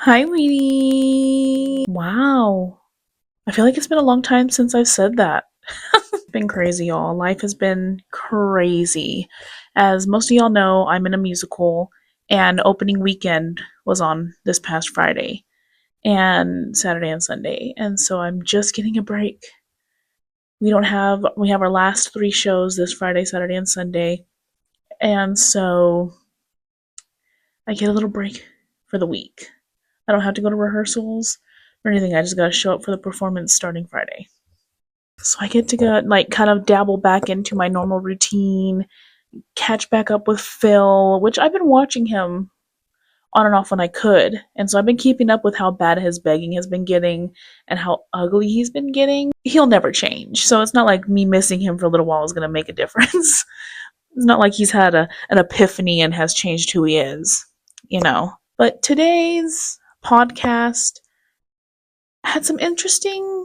Hi, Weenie. Wow. I feel like it's been a long time since I've said that. It's been crazy, y'all. Life has been crazy. As most of y'all know, I'm in a musical, and opening weekend was on this past Friday and Saturday and Sunday. And so I'm just getting a break. We have our last three shows this Friday, Saturday, and Sunday. And so I get a little break for the week. I don't have to go to rehearsals or anything. I just gotta show up for the performance starting Friday. So I get to go, like, kind of dabble back into my normal routine, catch back up with Phil, which I've been watching him on and off when I could. And so I've been keeping up with how bad his begging has been getting and how ugly he's been getting. He'll never change. So it's not like me missing him for a little while is going to make a difference. It's not like he's had an epiphany and has changed who he is. But today's podcast had some interesting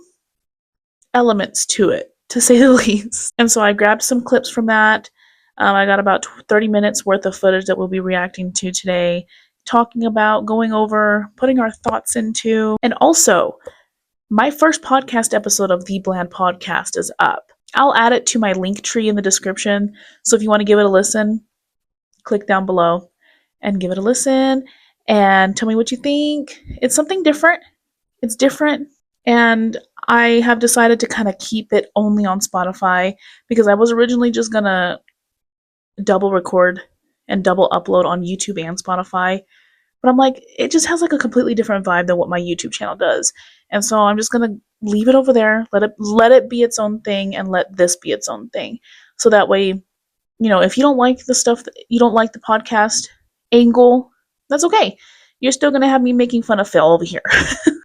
elements to it, to say the least. And so I grabbed some clips from that. I got about 30 minutes worth of footage that we'll be reacting to today, talking about, going over, putting our thoughts into. And also, my first podcast episode of the Bland Podcast is up. I'll add it to my link tree in the description. So if you want to give it a listen, click down below and give it a listen and tell me what you think. It's something different. It's different. And I have decided to kind of keep it only on Spotify because I was originally just going to double record and double upload on YouTube and Spotify. But I'm like, it just has like a completely different vibe than what my YouTube channel does. And so I'm just going to leave it over there, let it be its own thing, and let this be its own thing. So that way, if you don't like the stuff, you don't like the podcast angle, that's okay. You're still going to have me making fun of Phil over here.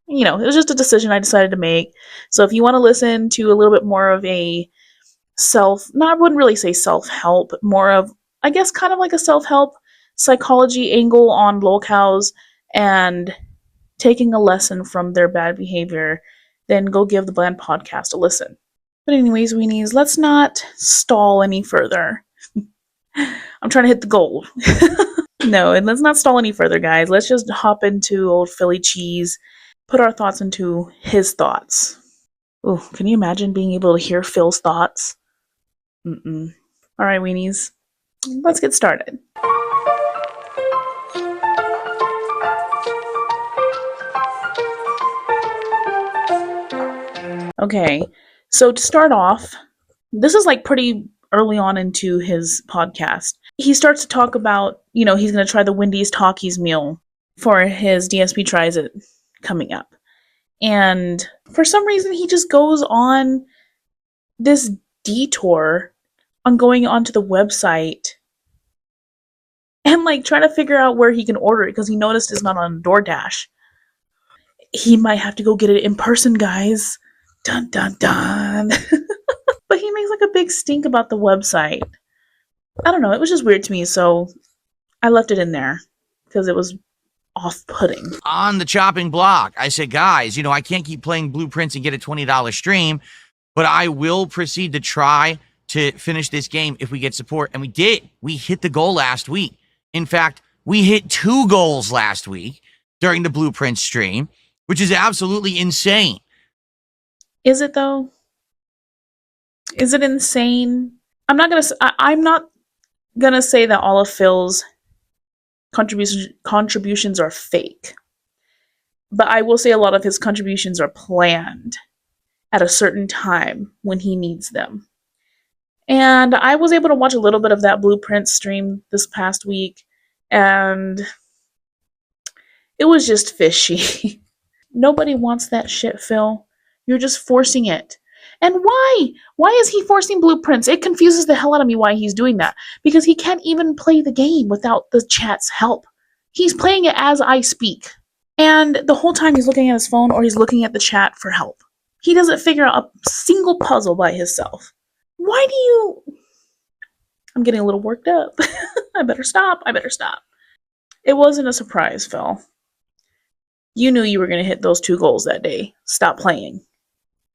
It was just a decision I decided to make. So if you want to listen to a little bit more of a I wouldn't really say self-help, more of, I guess, kind of like a self-help psychology angle on lolcows and taking a lesson from their bad behavior, then go give the Bland Podcast a listen. But anyways, weenies, let's not stall any further. I'm trying to hit the goal. No, and let's not stall any further, guys. Let's just hop into old Philly cheese, put our thoughts into his thoughts. Ooh, can you imagine being able to hear Phil's thoughts? Mm-mm. All right, weenies, let's get started. Okay, so to start off, this is like pretty early on into his podcast. He starts to talk about, he's going to try the Wendy's Talkies meal for his DSP Tries It coming up. And for some reason, he just goes on this detour on going onto the website and like trying to figure out where he can order it because he noticed it's not on DoorDash. He might have to go get it in person, guys. Dun dun dun. But he makes like a big stink about the website. I don't know, it was just weird to me, so I left it in there because it was off-putting. On the chopping block, I said, guys, I can't keep playing Blueprints and get a $20 stream, but I will proceed to try to finish this game if we get support. And we did. We hit the goal last week. In fact, we hit 2 goals last week during the Blueprint stream, which is absolutely insane. Is it, though? Is it insane? I'm not gonna say that all of Phil's contributions are fake, but I will say a lot of his contributions are planned at a certain time when he needs them. And I was able to watch a little bit of that Blueprint stream this past week, and it was just fishy. Nobody wants that shit, Phil. You're just forcing it. And why? Why is he forcing Blueprints? It confuses the hell out of me why he's doing that. Because he can't even play the game without the chat's help. He's playing it as I speak. And the whole time he's looking at his phone or he's looking at the chat for help. He doesn't figure out a single puzzle by himself. Why do you... I'm getting a little worked up. I better stop. It wasn't a surprise, Phil. You knew you were going to hit those 2 goals that day. Stop playing.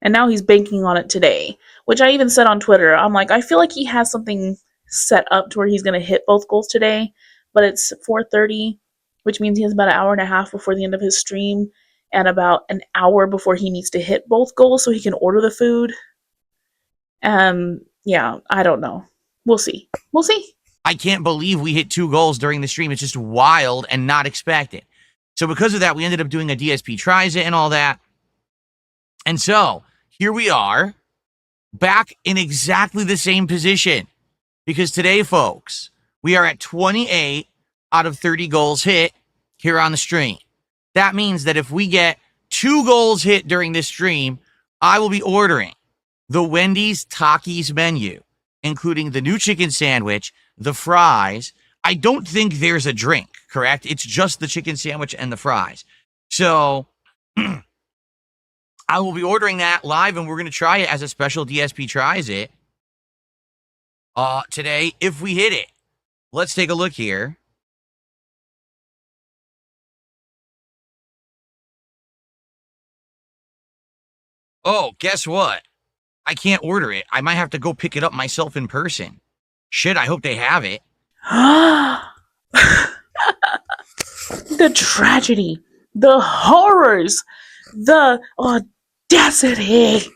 And now he's banking on it today, which I even said on Twitter. I'm like, I feel like he has something set up to where he's going to hit both goals today, but it's 4:30, which means he has about an hour and a half before the end of his stream and about an hour before he needs to hit both goals so he can order the food. Yeah, I don't know. We'll see. We'll see. I can't believe we hit 2 goals during the stream. It's just wild and not expected. So because of that, we ended up doing a DSP tries it and all that. And so here we are back in exactly the same position. Because today, folks, we are at 28 out of 30 goals hit here on the stream. That means that if we get 2 goals hit during this stream, I will be ordering the Wendy's Takis menu, including the new chicken sandwich, the fries. I don't think there's a drink, correct? It's just the chicken sandwich and the fries. So I will be ordering that live, and we're going to try it as a special DSP tries it today if we hit it. Let's take a look here. Oh, guess what? I can't order it. I might have to go pick it up myself in person. Shit, I hope they have it. The tragedy, the horrors, the audacity.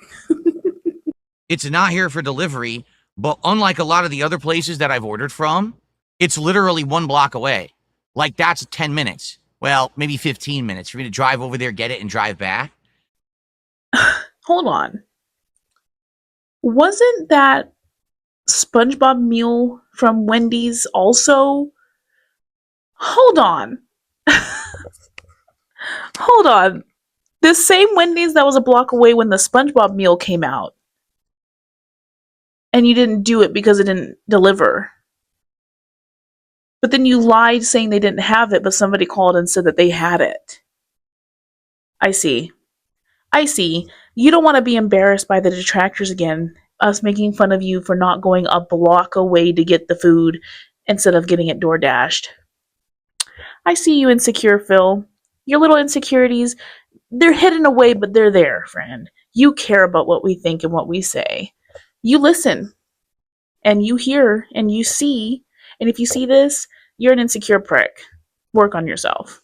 It's not here for delivery, but unlike a lot of the other places that I've ordered from, it's literally 1 block away. Like, that's 10 minutes. Well, maybe 15 minutes for me to drive over there, get it, and drive back. Hold on. Wasn't that SpongeBob meal from Wendy's also? Hold on. Hold on. The same Wendy's that was a block away when the SpongeBob meal came out. And you didn't do it because it didn't deliver. But then you lied saying they didn't have it, but somebody called and said that they had it. I see. You don't want to be embarrassed by the detractors again. Us making fun of you for not going a block away to get the food instead of getting it door dashed. I see you, insecure Phil. Your little insecurities, they're hidden away, but they're there, friend. You care about what we think and what we say. You listen, and you hear, and you see, and if you see this, you're an insecure prick. Work on yourself.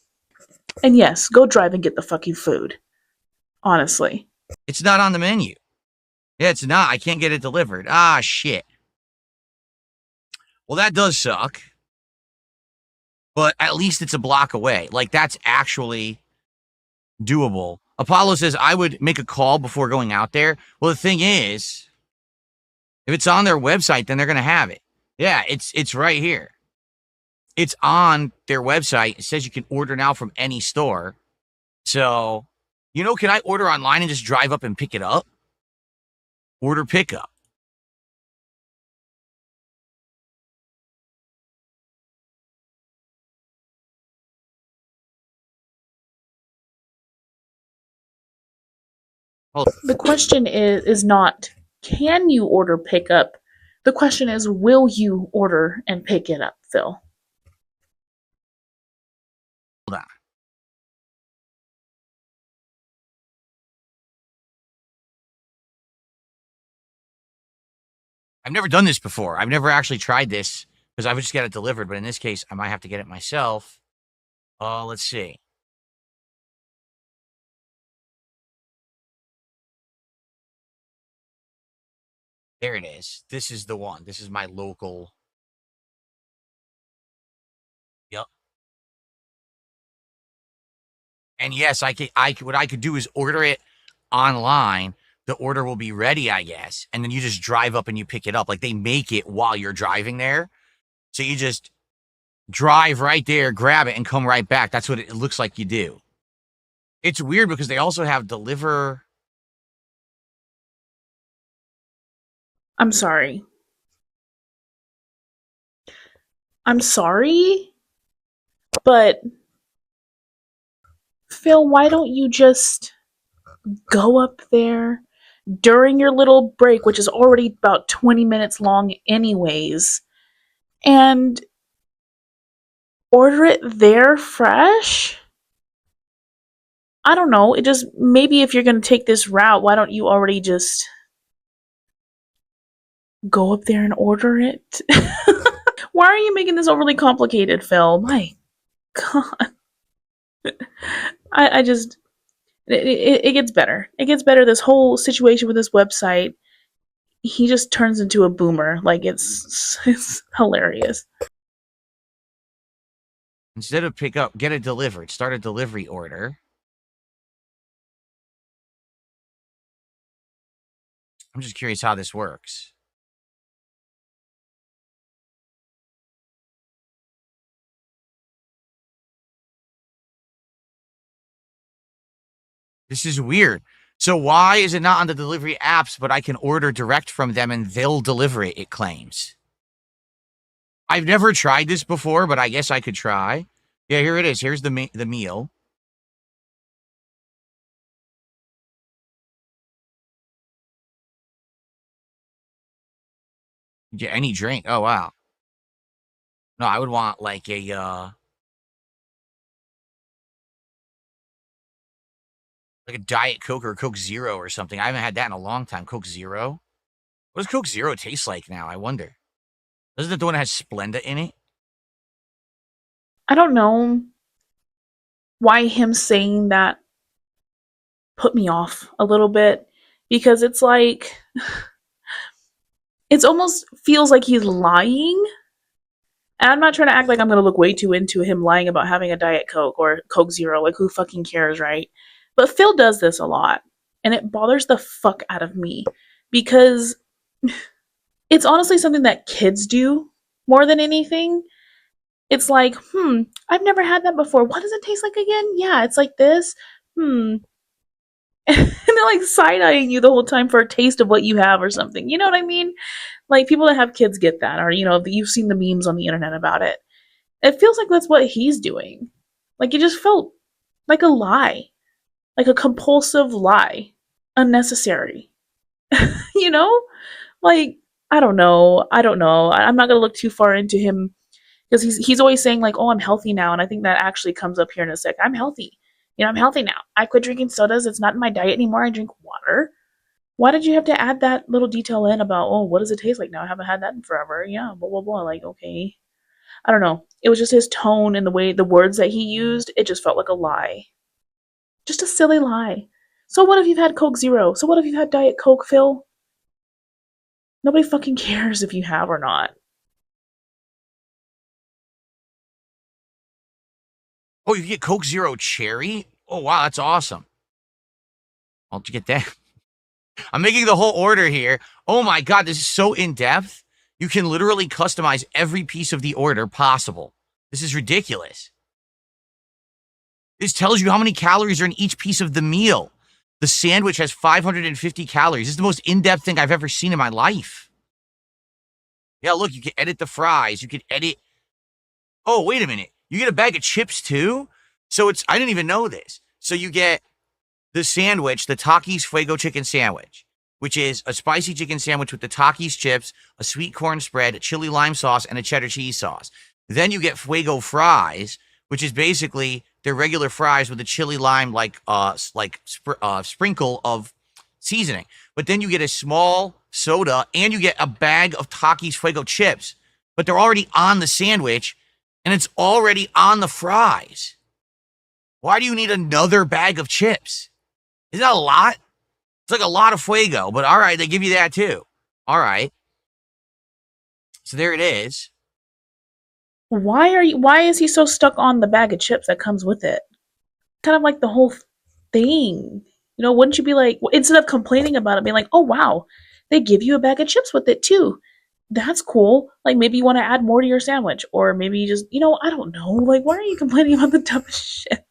And yes, go drive and get the fucking food. Honestly. It's not on the menu. Yeah, it's not. I can't get it delivered. Ah, shit. Well, that does suck. But at least it's a block away. Like, that's actually doable. Apollo says, I would make a call before going out there. Well, the thing is, if it's on their website, then they're going to have it. Yeah, it's right here. It's on their website. It says you can order now from any store. So, can I order online and just drive up and pick it up? Order pickup. The question is not, can you order pickup? The question is, will you order and pick it up, Phil? Hold on. I've never done this before. I've never actually tried this because I would just get it delivered. But in this case, I might have to get it myself. Let's see. There it is. This is the one. This is my local. Yep. And yes, what I could do is order it online. The order will be ready, I guess. And then you just drive up and you pick it up. Like, they make it while you're driving there. So you just drive right there, grab it, and come right back. That's what it looks like you do. It's weird because they also have deliver. I'm sorry. I'm sorry, but Phil, why don't you just go up there during your little break, which is already about 20 minutes long anyways, and order it there fresh? I don't know. It just, maybe if you're going to take this route, why don't you already just go up there and order it? Why are you making this overly complicated, Phil? My God. I just it gets better. It gets better. This whole situation with this website, he just turns into a boomer. Like it's hilarious. Instead of pick up, get it delivered. Start a delivery order. I'm just curious how this works. This is weird. So why is it not on the delivery apps, but I can order direct from them and they'll deliver it, it claims. I've never tried this before, but I guess I could try. Yeah, here it is. Here's the meal. Yeah, any drink. Oh wow. No, I would want like a Diet Coke or a Coke Zero or something. I haven't had that in a long time. Coke Zero. What does Coke Zero taste like now? I wonder. Doesn't it the one that has Splenda in it? I don't know why him saying that put me off a little bit because it's like it almost feels like he's lying. And I'm not trying to act like I'm gonna look way too into him lying about having a Diet Coke or Coke Zero. Like who fucking cares, right? But Phil does this a lot, and it bothers the fuck out of me because it's honestly something that kids do more than anything. It's like, I've never had that before. What does it taste like again? Yeah, it's like this. Hmm. And they're like side eyeing you the whole time for a taste of what you have or something. You know what I mean? Like people that have kids get that, or you've seen the memes on the internet about it. It feels like that's what he's doing. Like it just felt like a lie, like a compulsive lie, unnecessary. you know, like I don't know. I don't know. I'm not gonna look too far into him because he's always saying like, "Oh, I'm healthy now," and I think that actually comes up here in a sec. I'm healthy. I'm healthy now. I quit drinking sodas. It's not in my diet anymore. I drink water. Why did you have to add that little detail in about, oh, what does it taste like now? I haven't had that in forever. Yeah, blah blah blah. Like, okay. I don't know. It was just his tone and the way the words that he used, it just felt like a lie. Just a silly lie. So what if you've had Coke Zero? So what if you've had Diet Coke, Phil? Nobody fucking cares if you have or not. Oh, you get Coke Zero Cherry? Oh wow, that's awesome. I'll get that. I'm making the whole order here. Oh my god, this is so in depth. You can literally customize every piece of the order possible. This is ridiculous. This tells you how many calories are in each piece of the meal. The sandwich has 550 calories. This is the most in-depth thing I've ever seen in my life. Yeah, look, you can edit the fries. You can edit. Oh, wait a minute. You get a bag of chips too? So I didn't even know this. So you get the sandwich, the Takis Fuego chicken sandwich, which is a spicy chicken sandwich with the Takis chips, a sweet corn spread, a chili lime sauce, and a cheddar cheese sauce. Then you get Fuego fries, which is basically their regular fries with a chili lime sprinkle of seasoning. But then you get a small soda and you get a bag of Takis Fuego chips, but they're already on the sandwich and it's already on the fries. Why do you need another bag of chips? Is that a lot? It's like a lot of Fuego, but all right, they give you that too. All right. So there it is. Why is he so stuck on the bag of chips that comes with it? Kind of like the whole thing. Wouldn't you be like, instead of complaining about it, being like, oh wow, they give you a bag of chips with it too. That's cool. Like maybe you want to add more to your sandwich, or maybe you just, I don't know. Like, why are you complaining about the dumbest shit?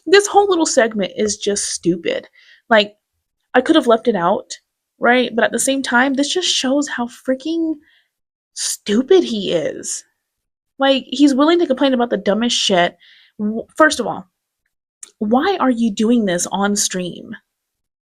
This whole little segment is just stupid. Like, I could have left it out, right? But at the same time, this just shows how freaking stupid he is. Like, he's willing to complain about the dumbest shit. First of all, why are you doing this on stream?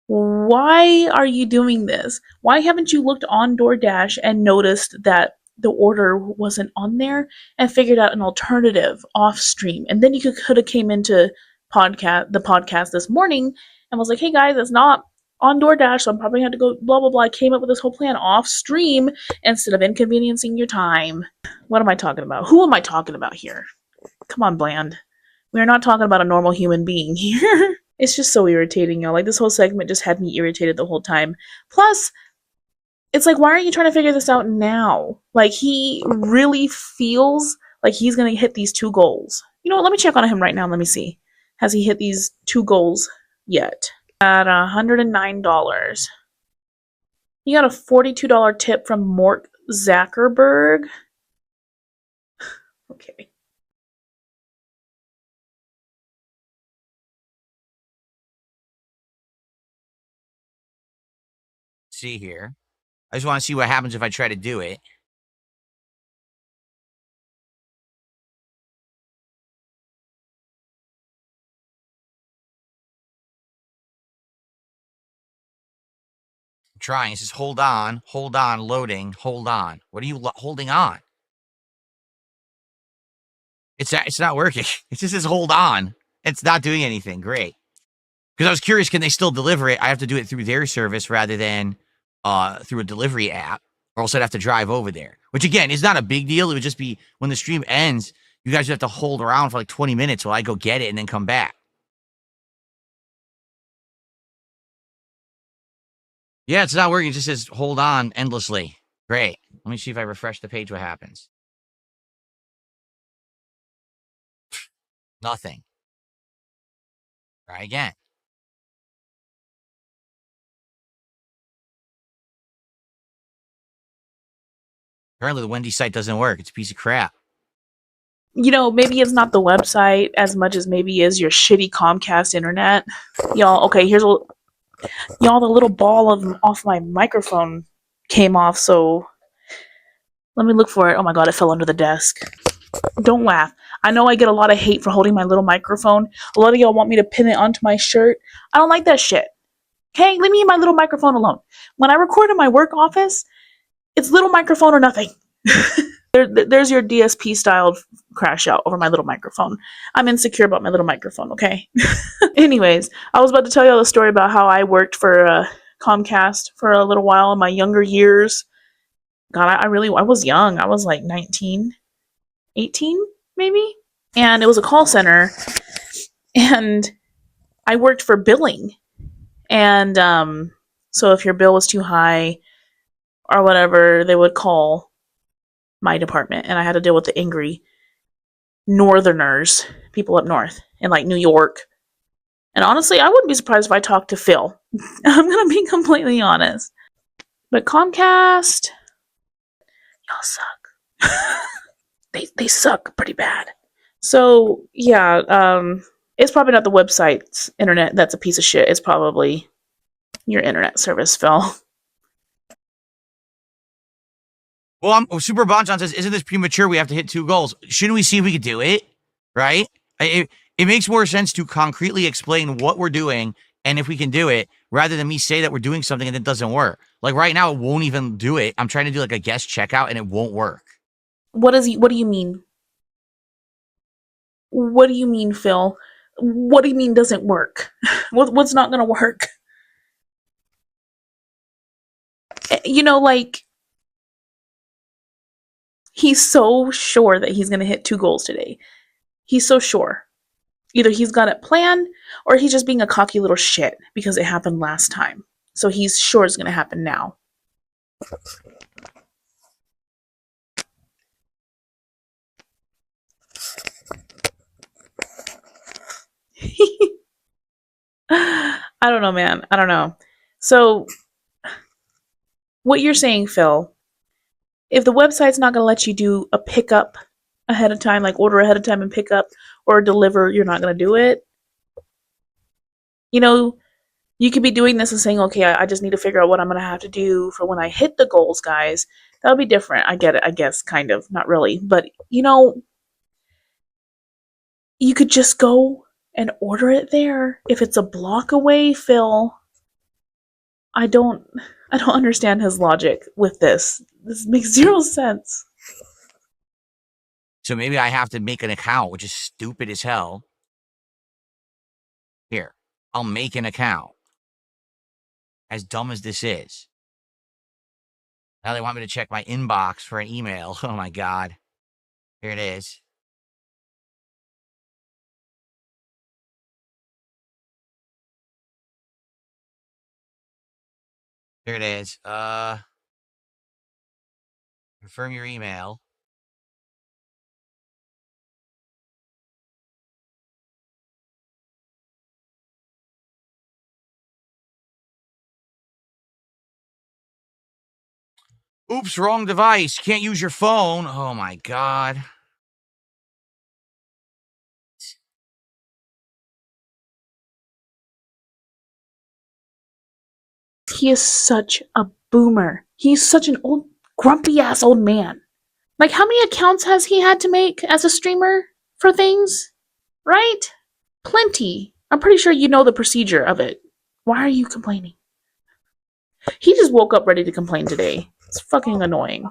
Why are you doing this? Why haven't you looked on DoorDash and noticed that the order wasn't on there and figured out an alternative off stream? And then you could have came into the podcast this morning and was like, hey guys, it's not on DoorDash, so I'm probably gonna have to go blah blah blah. I came up with this whole plan off stream instead of inconveniencing your time. What am I talking about? Who am I talking about here? Come on, Bland. We're not talking about a normal human being here. It's just so irritating, y'all. Like, this whole segment just had me irritated the whole time. Plus, it's like, why aren't you trying to figure this out now? Like, he really feels like he's gonna hit these two goals. You know what? Let me check on him right now. Let me see. Has he hit these two goals yet? At $109. He got a $42 tip from Mort Zuckerberg. Okay. See here. I just want to see what happens if I try to do it. I'm trying. It says hold on, loading, hold on. What are you holding on? It's not working. It just says hold on. It's not doing anything. Great. Because I was curious, can they still deliver it? I have to do it through their service rather than through a delivery app, or else I'd have to drive over there. Which again is not a big deal. It would just be when the stream ends, you guys would have to hold around for like 20 minutes while I go get it and then come back. Yeah, it's not working. It just says hold on endlessly. Great. Let me see if I refresh the page what happens. Nothing. Try again. Apparently the Wendy site doesn't work. It's a piece of crap. You know, maybe it's not the website as much as maybe is your shitty Comcast internet. Y'all, okay, here's what y'all, the little ball of off my microphone came off, so let me look for it. Oh my god, it fell under the desk. Don't laugh. I know I get a lot of hate for holding my little microphone. A lot of y'all want me to pin it onto my shirt. I don't like that shit. Okay, leave me and my little microphone alone. When I record in my work office, it's little microphone or nothing. There's your DSP styled crash out over my little microphone. I'm insecure about my little microphone, okay? Anyways, I was about to tell y'all a story about how I worked for Comcast for a little while in my younger years. God, I was young. I was like 19, 18, maybe? And it was a call center, and I worked for billing. And so if your bill was too high or whatever, they would call my department, and I had to deal with the angry northerners, people up north in like New York. And honestly, I wouldn't be surprised if I talked to Phil. I'm gonna be completely honest. But Comcast, y'all suck. They suck pretty bad. So yeah, it's probably not the website's internet that's a piece of shit. It's probably your internet service, Phil. Well, Super Bonchon says, isn't this premature? We have to hit two goals. Shouldn't we see if we could do it? Right? It makes more sense to concretely explain what we're doing and if we can do it rather than me say that we're doing something and it doesn't work. Like right now, it won't even do it. I'm trying to do like a guest checkout and it won't work. What do you mean? What do you mean, Phil? What do you mean doesn't work? What's not gonna work? You know, like, he's so sure that he's gonna hit two goals today. He's so sure. Either he's got it planned or he's just being a cocky little shit because it happened last time. So he's sure it's gonna happen now. I don't know, man. I don't know. So, what you're saying, Phil, if the website's not going to let you do a pickup ahead of time, like order ahead of time and pick up, or deliver, you're not going to do it. You know, you could be doing this and saying, okay, I just need to figure out what I'm going to have to do for when I hit the goals, guys. That'll be different. I get it, I guess, kind of. Not really. But, you know, you could just go and order it there. If it's a block away, Phil, I don't understand his logic with this. This makes zero sense. So maybe I have to make an account, which is stupid as hell. Here, I'll make an account. As dumb as this is. Now they want me to check my inbox for an email. Oh my God. Here it is. Here it is. Confirm your email. Oops, wrong device. Can't use your phone. Oh my god. He is such a boomer. He's such an old, grumpy ass old man. Like, how many accounts has he had to make as a streamer for things? Right? Plenty. I'm pretty sure you know the procedure of it. Why are you complaining? He just woke up ready to complain today. It's fucking annoying.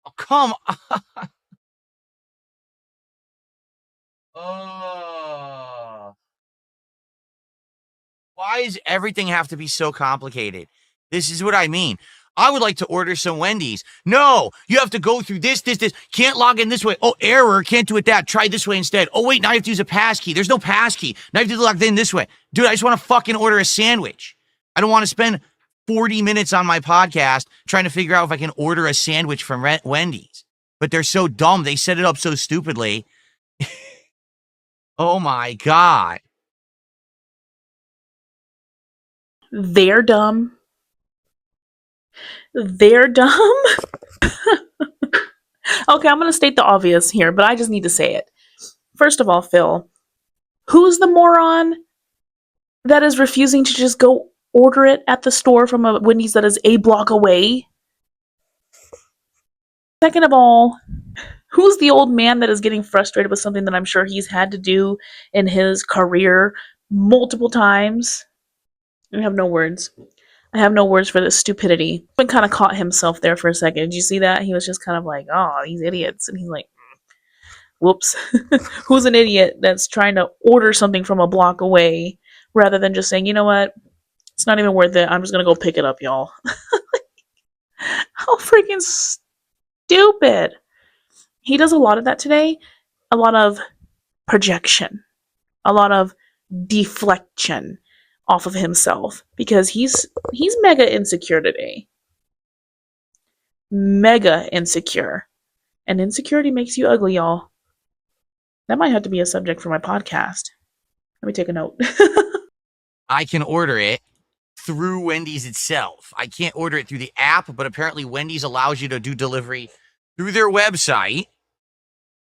Oh, come on. Oh. Why does everything have to be so complicated? This is what I mean. I would like to order some Wendy's. No, you have to go through this. Can't log in this way. Oh, error. Can't do it that. Try this way instead. Oh, wait, now you have to use a pass key. There's no pass key. Now you have to log in this way. Dude, I just want to fucking order a sandwich. I don't want to spend 40 minutes on my podcast trying to figure out if I can order a sandwich from Wendy's. But they're so dumb. They set it up so stupidly. Oh my God. They're dumb. They're dumb. Okay, I'm gonna state the obvious here, but I just need to say it. First of all, Phil, who's the moron that is refusing to just go order it at the store from a Wendy's that is a block away? Second of all, who's the old man that is getting frustrated with something that I'm sure he's had to do in his career multiple times? I have no words. I have no words for this stupidity. Been kind of caught himself there for a second. Did you see that? He was just kind of like, "Oh, these idiots," and he's like, "Whoops." Who's an idiot that's trying to order something from a block away rather than just saying, "You know what? It's not even worth it. I'm just gonna go pick it up, y'all." How freaking stupid! He does a lot of that today. A lot of projection. A lot of deflection off of himself because he's mega insecure today. Mega insecure. And insecurity makes you ugly, y'all. That might have to be a subject for my podcast. Let me take a note. I can order it through Wendy's itself. I can't order it through the app, but apparently Wendy's allows you to do delivery through their website.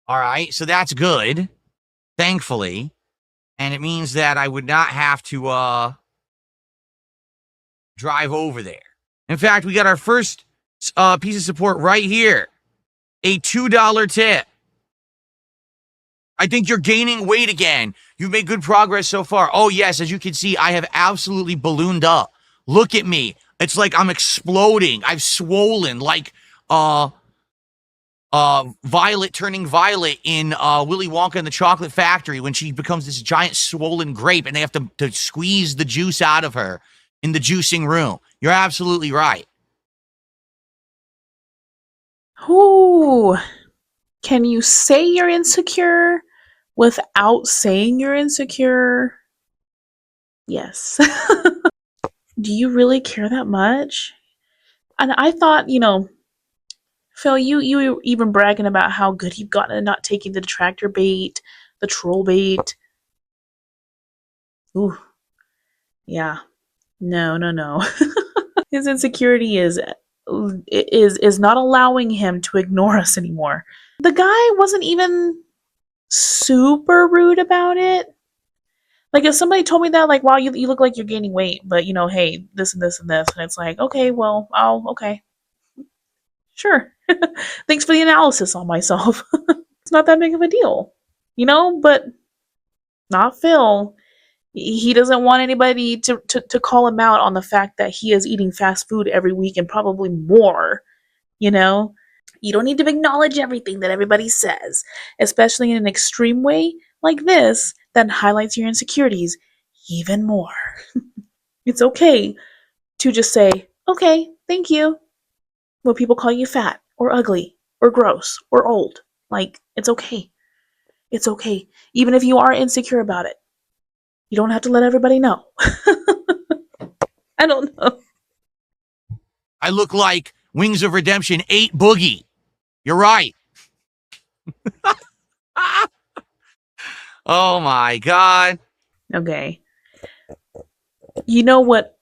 All right, so that's good, thankfully. And it means that I would not have to drive over there. In fact, we got our first piece of support right here. A $2 tip. I think you're gaining weight again. You've made good progress so far. Oh, yes, as you can see, I have absolutely ballooned up. Look at me. It's like I'm exploding. I've swollen like Violet turning violet in Willy Wonka and the Chocolate Factory when she becomes this giant swollen grape and they have to squeeze the juice out of her in the juicing room. You're absolutely right. Ooh. Can you say you're insecure without saying you're insecure? Yes. Do you really care that much? And I thought, Phil, you were even bragging about how good you've gotten at not taking the detractor bait, the troll bait. Ooh, yeah. No, no, no. His insecurity is not allowing him to ignore us anymore. The guy wasn't even super rude about it. Like if somebody told me that, like, wow, you look like you're gaining weight, but hey, this and this and this, and it's like, okay, well, okay, sure. Thanks for the analysis on myself. It's not that big of a deal, but not Phil. He doesn't want anybody to call him out on the fact that he is eating fast food every week and probably more, you know? You don't need to acknowledge everything that everybody says, especially in an extreme way like this that highlights your insecurities even more. It's okay to just say, okay, thank you, when people call you fat or ugly or gross or old. Like, it's okay. It's okay. Even if you are insecure about it, you don't have to let everybody know. I don't know. I look like Wings of Redemption 8 Boogie. You're right. Oh my God. Okay. You know what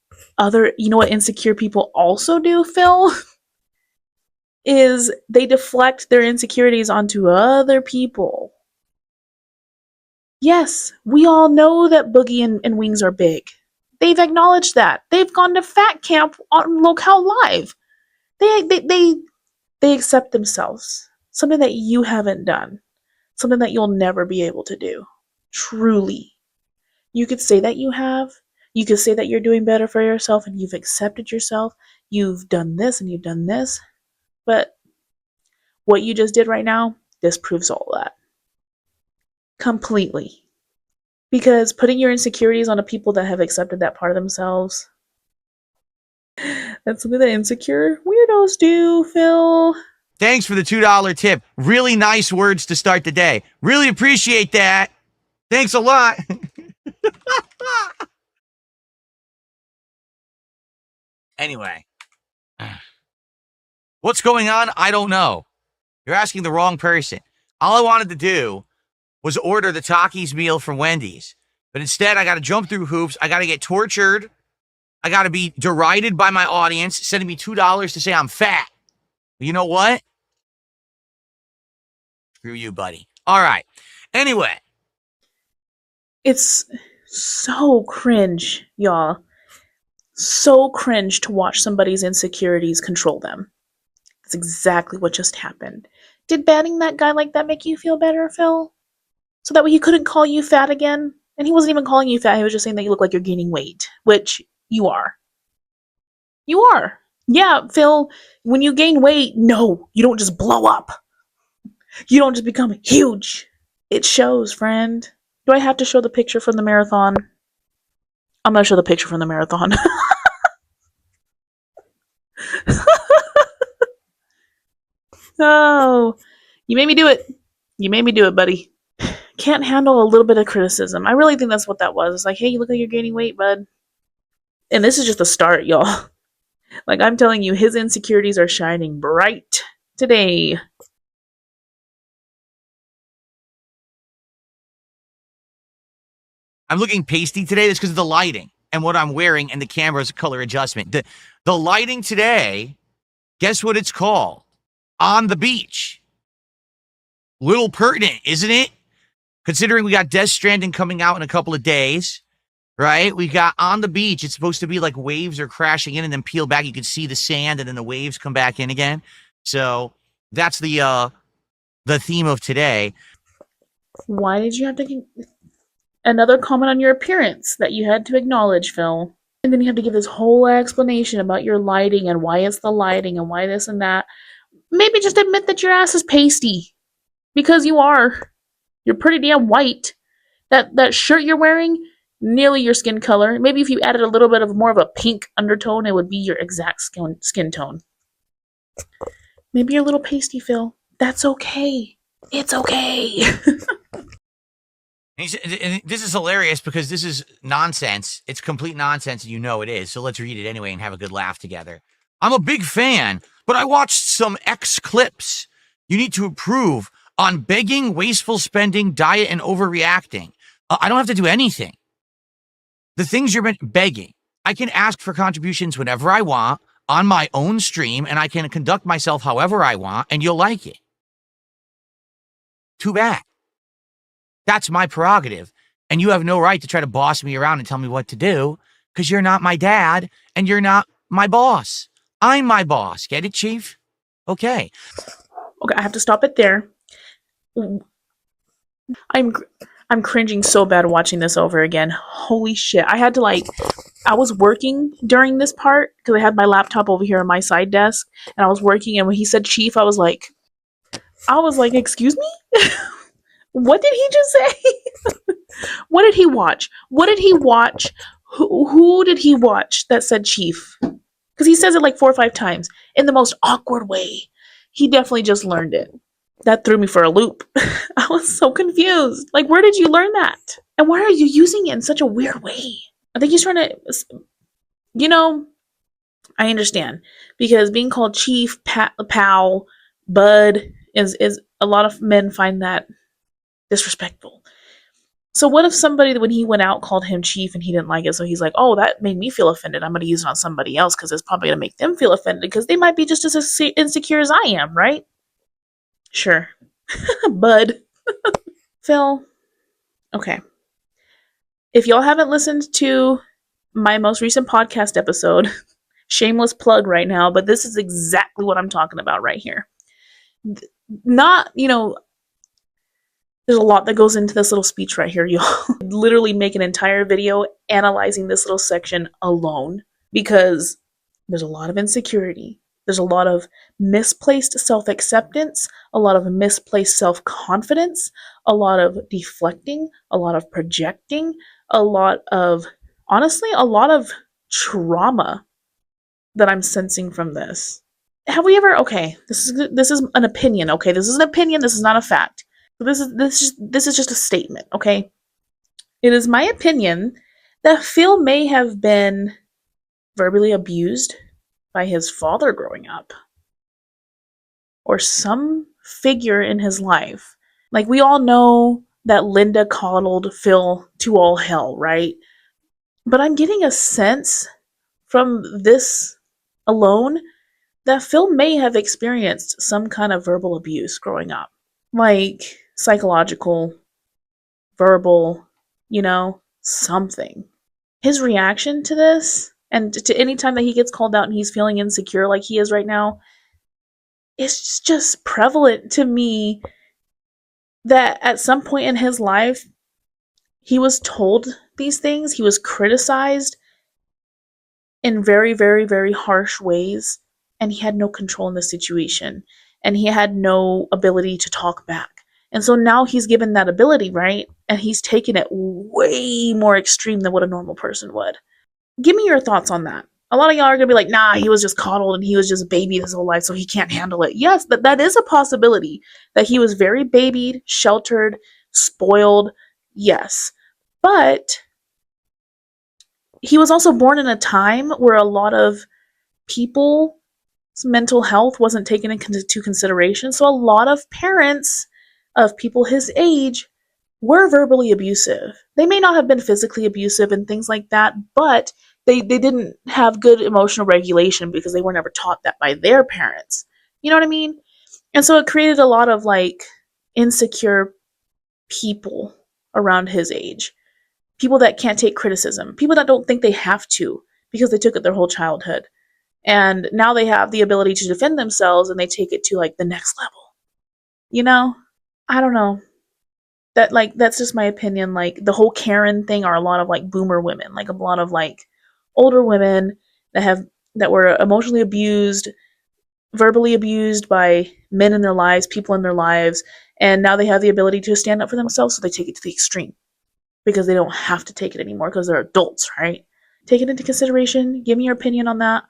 insecure people also do, Phil? Is they deflect their insecurities onto other people. Yes, we all know that Boogie and Wings are big. They've acknowledged that. They've gone to fat camp on Locale Live. They accept themselves. Something that you haven't done. Something that you'll never be able to do. Truly. You could say that you have. You could say that you're doing better for yourself and you've accepted yourself. You've done this and you've done this. But what you just did right now disproves all that. Completely. Because putting your insecurities on the people that have accepted that part of themselves, that's something that insecure weirdos do, Phil. Thanks for the $2 tip. Really nice words to start the day. Really appreciate that. Thanks a lot. Anyway, what's going on? I don't know. You're asking the wrong person. All I wanted to do was order the Takis meal from Wendy's. But instead, I got to jump through hoops. I got to get tortured. I got to be derided by my audience, sending me $2 to say I'm fat. You know what? Screw you, buddy. All right. Anyway. It's so cringe, y'all. So cringe to watch somebody's insecurities control them. That's exactly what just happened. Did banning that guy like that make you feel better, Phil? So that way he couldn't call you fat again? And he wasn't even calling you fat, he was just saying that you look like you're gaining weight, which you are. You are. Yeah, Phil, when you gain weight, no, you don't just blow up. You don't just become huge. It shows, friend. Do I have to show the picture from the marathon? I'm gonna show the picture from the marathon. Oh, you made me do it. You made me do it, buddy. Can't handle a little bit of criticism. I really think that's what that was. It's like, hey, you look like you're gaining weight, bud. And this is just the start, y'all. Like, I'm telling you, his insecurities are shining bright today. I'm looking pasty today. That's because of the lighting and what I'm wearing and the camera's color adjustment. The lighting today, guess what it's called? On the beach. Little pertinent, isn't it? Considering we got Death Stranding coming out in a couple of days, right? We got on the beach. It's supposed to be like waves are crashing in and then peel back. You can see the sand and then the waves come back in again. So that's the theme of today. Why did you have to... Another comment on your appearance that you had to acknowledge, Phil. And then you have to give this whole explanation about your lighting and why it's the lighting and why this and that. Maybe just admit that your ass is pasty. Because you are. You're pretty damn white. That shirt you're wearing, nearly your skin color. Maybe if you added a little bit of more of a pink undertone, it would be your exact skin tone. Maybe you're a little pasty, Phil. That's okay. It's okay. And this is hilarious because this is nonsense. It's complete nonsense, and you know it is. So let's read it anyway and have a good laugh together. I'm a big fan, but I watched some X clips. You need to improve on begging, wasteful spending, diet, and overreacting. I don't have to do anything. The things you're begging, I can ask for contributions whenever I want on my own stream, and I can conduct myself however I want, and you'll like it. Too bad. That's my prerogative. And you have no right to try to boss me around and tell me what to do because you're not my dad and you're not my boss. I'm my boss. Get it, Chief? Okay. Okay, I have to stop it there. I'm cringing so bad watching this over again. Holy shit. I was working during this part because I had my laptop over here on my side desk and I was working, and when he said chief, I was like, excuse me? What did he just say? What did he watch? What did he watch? Who did he watch that said chief? Because he says it like 4 or 5 times in the most awkward way. He definitely just learned it. That threw me for a loop. I was so confused. Like, where did you learn that? And why are you using it in such a weird way? I think he's trying to, you know, I understand because being called chief, pal, bud is a lot of men find that disrespectful. So what if somebody, when he went out, called him chief and he didn't like it? So he's like, "Oh, that made me feel offended. I'm going to use it on somebody else because it's probably going to make them feel offended because they might be just as insecure as I am, right?" Sure, bud. Phil. Okay. If y'all haven't listened to my most recent podcast episode, shameless plug right now, but this is exactly what I'm talking about right here. Not, there's a lot that goes into this little speech right here, y'all. Literally make an entire video analyzing this little section alone because there's a lot of insecurity. There's a lot of misplaced self acceptance, a lot of misplaced self confidence, a lot of deflecting, a lot of projecting, a lot of, honestly, a lot of trauma that I'm sensing from this. Have we ever, okay, this is an opinion, okay? This is an opinion, this is not a fact. This is just a statement, okay? It is my opinion that Phil may have been verbally abused by his father growing up or some figure in his life. Like, we all know that Linda coddled Phil to all hell, right? But I'm getting a sense from this alone that Phil may have experienced some kind of verbal abuse growing up, like psychological, verbal, something. His reaction to this, and to any time that he gets called out and he's feeling insecure like he is right now, it's just prevalent to me that at some point in his life, he was told these things, he was criticized in very, very, very harsh ways, and he had no control in the situation, and he had no ability to talk back. And so now he's given that ability, right? And he's taken it way more extreme than what a normal person would. Give me your thoughts on that. A lot of y'all are gonna be like, nah, he was just coddled and he was just babied his whole life, so he can't handle it. Yes, that is a possibility. That he was very babied, sheltered, spoiled. Yes. But he was also born in a time where a lot of people's mental health wasn't taken into consideration. So a lot of parents of people his age were verbally abusive. They may not have been physically abusive and things like that, but they didn't have good emotional regulation because they were never taught that by their parents. You know what I mean? And so it created a lot of like insecure people around his age. People that can't take criticism, people that don't think they have to because they took it their whole childhood. And now they have the ability to defend themselves and they take it to like the next level. You know? I don't know. That's just my opinion. Like the whole Karen thing are a lot of like boomer women, like a lot of like older women that were emotionally abused, verbally abused by men in their lives, people in their lives, and now they have the ability to stand up for themselves, so they take it to the extreme because they don't have to take it anymore because they're adults, right? Take it into consideration. Give me your opinion on that.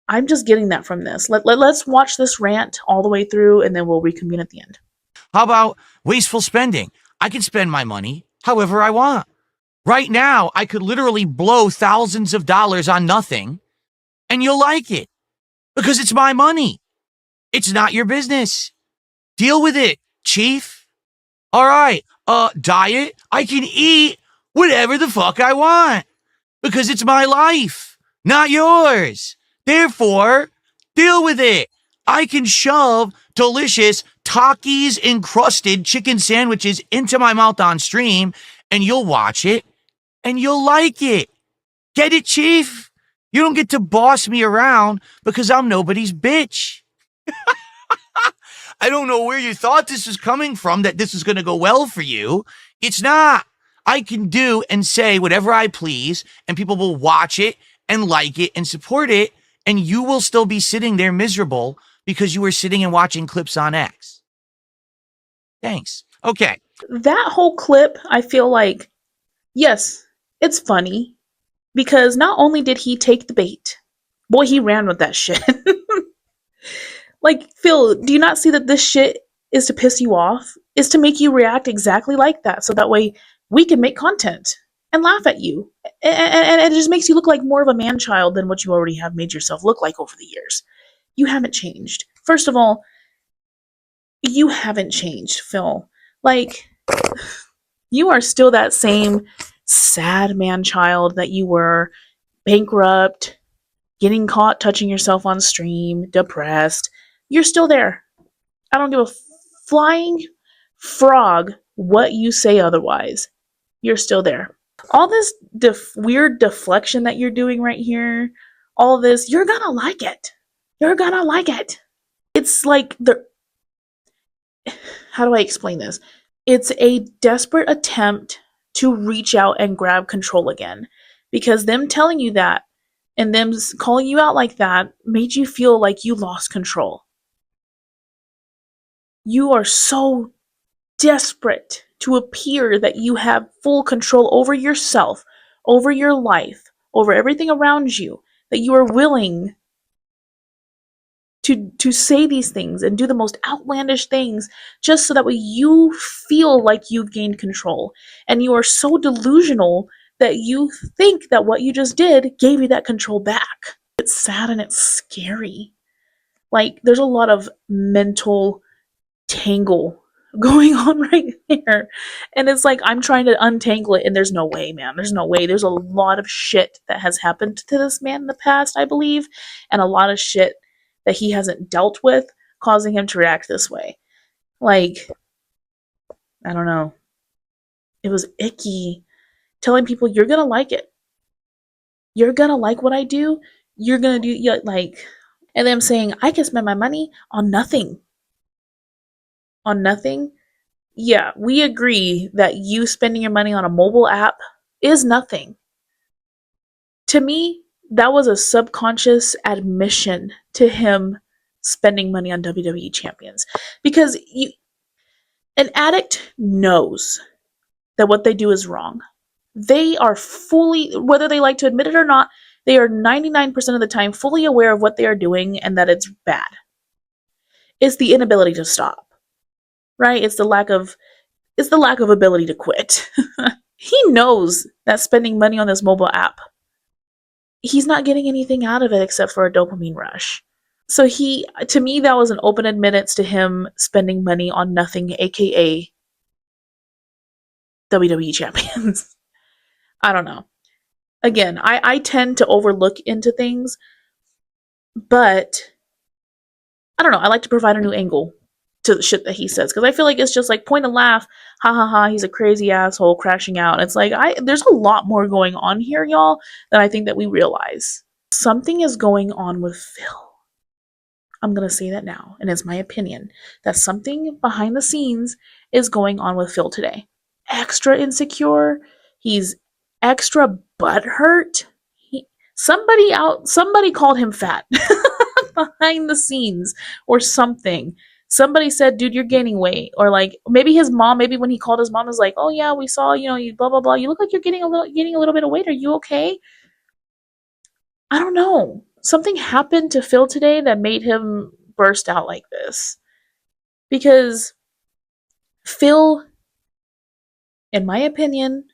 I'm just getting that from this. Let's watch this rant all the way through, and then we'll reconvene at the end. How about wasteful spending? I can spend my money however I want. Right now, I could literally blow thousands of dollars on nothing, and you'll like it because it's my money. It's not your business. Deal with it, chief. All right, diet. I can eat whatever the fuck I want because it's my life, not yours. Therefore, deal with it. I can shove delicious Takis encrusted chicken sandwiches into my mouth on stream, and you'll watch it and you'll like it. Get it, chief? You don't get to boss me around because I'm nobody's bitch. I don't know where you thought this was coming from, that this is going to go well for you. It's not. I can do and say whatever I please, and people will watch it and like it and support it, and you will still be sitting there miserable because you were sitting and watching clips on X. Thanks. Okay. That whole clip, I feel like, yes, it's funny. Because not only did he take the bait, boy, he ran with that shit. Like, Phil, do you not see that this shit is to piss you off? Is to make you react exactly like that so that way we can make content and laugh at you. And it just makes you look like more of a man child than what you already have made yourself look like over the years. You haven't changed. First of all, you haven't changed, Phil. Like, you are still that same sad man child that you were, bankrupt, getting caught touching yourself on stream, depressed. You're still there. I don't give a flying frog what you say otherwise. You're still there. All this weird deflection that you're doing right here, all this, you're gonna like it. You're gonna like it. It's like the. How do I explain this? It's a desperate attempt to reach out and grab control again. Because them telling you that and them calling you out like that made you feel like you lost control. You are so desperate to appear that you have full control over yourself, over your life, over everything around you, that you are willing to say these things and do the most outlandish things just so that way you feel like you've gained control. And you are so delusional that you think that what you just did gave you that control back. It's sad and it's scary. Like, there's a lot of mental tangle going on right there. And it's like I'm trying to untangle it, and there's no way, man. There's no way. There's a lot of shit that has happened to this man in the past, I believe, and a lot of shit that he hasn't dealt with causing him to react this way. Like, I don't know. It was icky telling people you're gonna like it. You're gonna like what I do. You're gonna do like, and then I'm saying I can spend my money on nothing. On nothing. Yeah, we agree that you spending your money on a mobile app is nothing. To me, that was a subconscious admission to him spending money on WWE champions. Because an addict knows that what they do is wrong. They are fully, whether they like to admit it or not, they are 99% of the time fully aware of what they are doing and that it's bad. It's the inability to stop, right? It's the lack of ability to quit. He knows that spending money on this mobile app, he's not getting anything out of it except for a dopamine rush. So to me, that was an open admittance to him spending money on nothing, aka WWE champions. I don't know. Again, I tend to overlook into things, but I don't know. I like to provide a new angle to the shit that he says because I feel like it's just like point and laugh, ha ha ha. He's a crazy asshole crashing out. It's like there's a lot more going on here, y'all, than I think that we realize. Something is going on with Phil. I'm gonna say that now, and it's my opinion that something behind the scenes is going on with Phil today. Extra insecure. He's extra butthurt. Somebody called him fat behind the scenes or something. Somebody said, dude, you're gaining weight. Or like maybe his mom, maybe when he called his mom was like, oh yeah, we saw, you blah blah blah. You look like you're getting a little bit of weight. Are you okay? I don't know. Something happened to Phil today that made him burst out like this. Because Phil, in my opinion,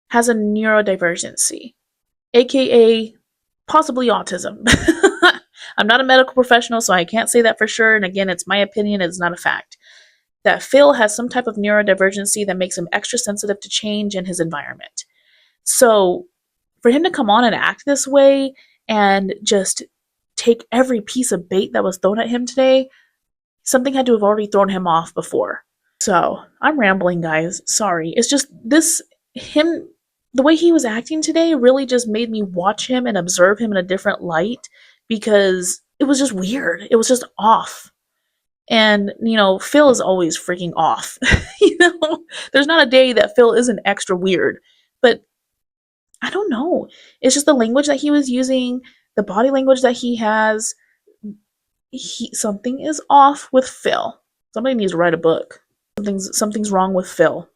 has a neurodivergency, aka possibly autism. I'm not a medical professional, so I can't say that for sure. And again, it's my opinion, it's not a fact. That Phil has some type of neurodivergency that makes him extra sensitive to change in his environment. So for him to come on and act this way and just take every piece of bait that was thrown at him today, something had to have already thrown him off before. So I'm rambling, guys. Sorry. It's just the way he was acting today really just made me watch him and observe him in a different light because it was just weird. It was just off. And, Phil is always freaking off. There's not a day that Phil isn't extra weird. But I don't know. It's just the language that he was using, the body language that he has. Something is off with Phil. Somebody needs to write a book. Something's wrong with Phil.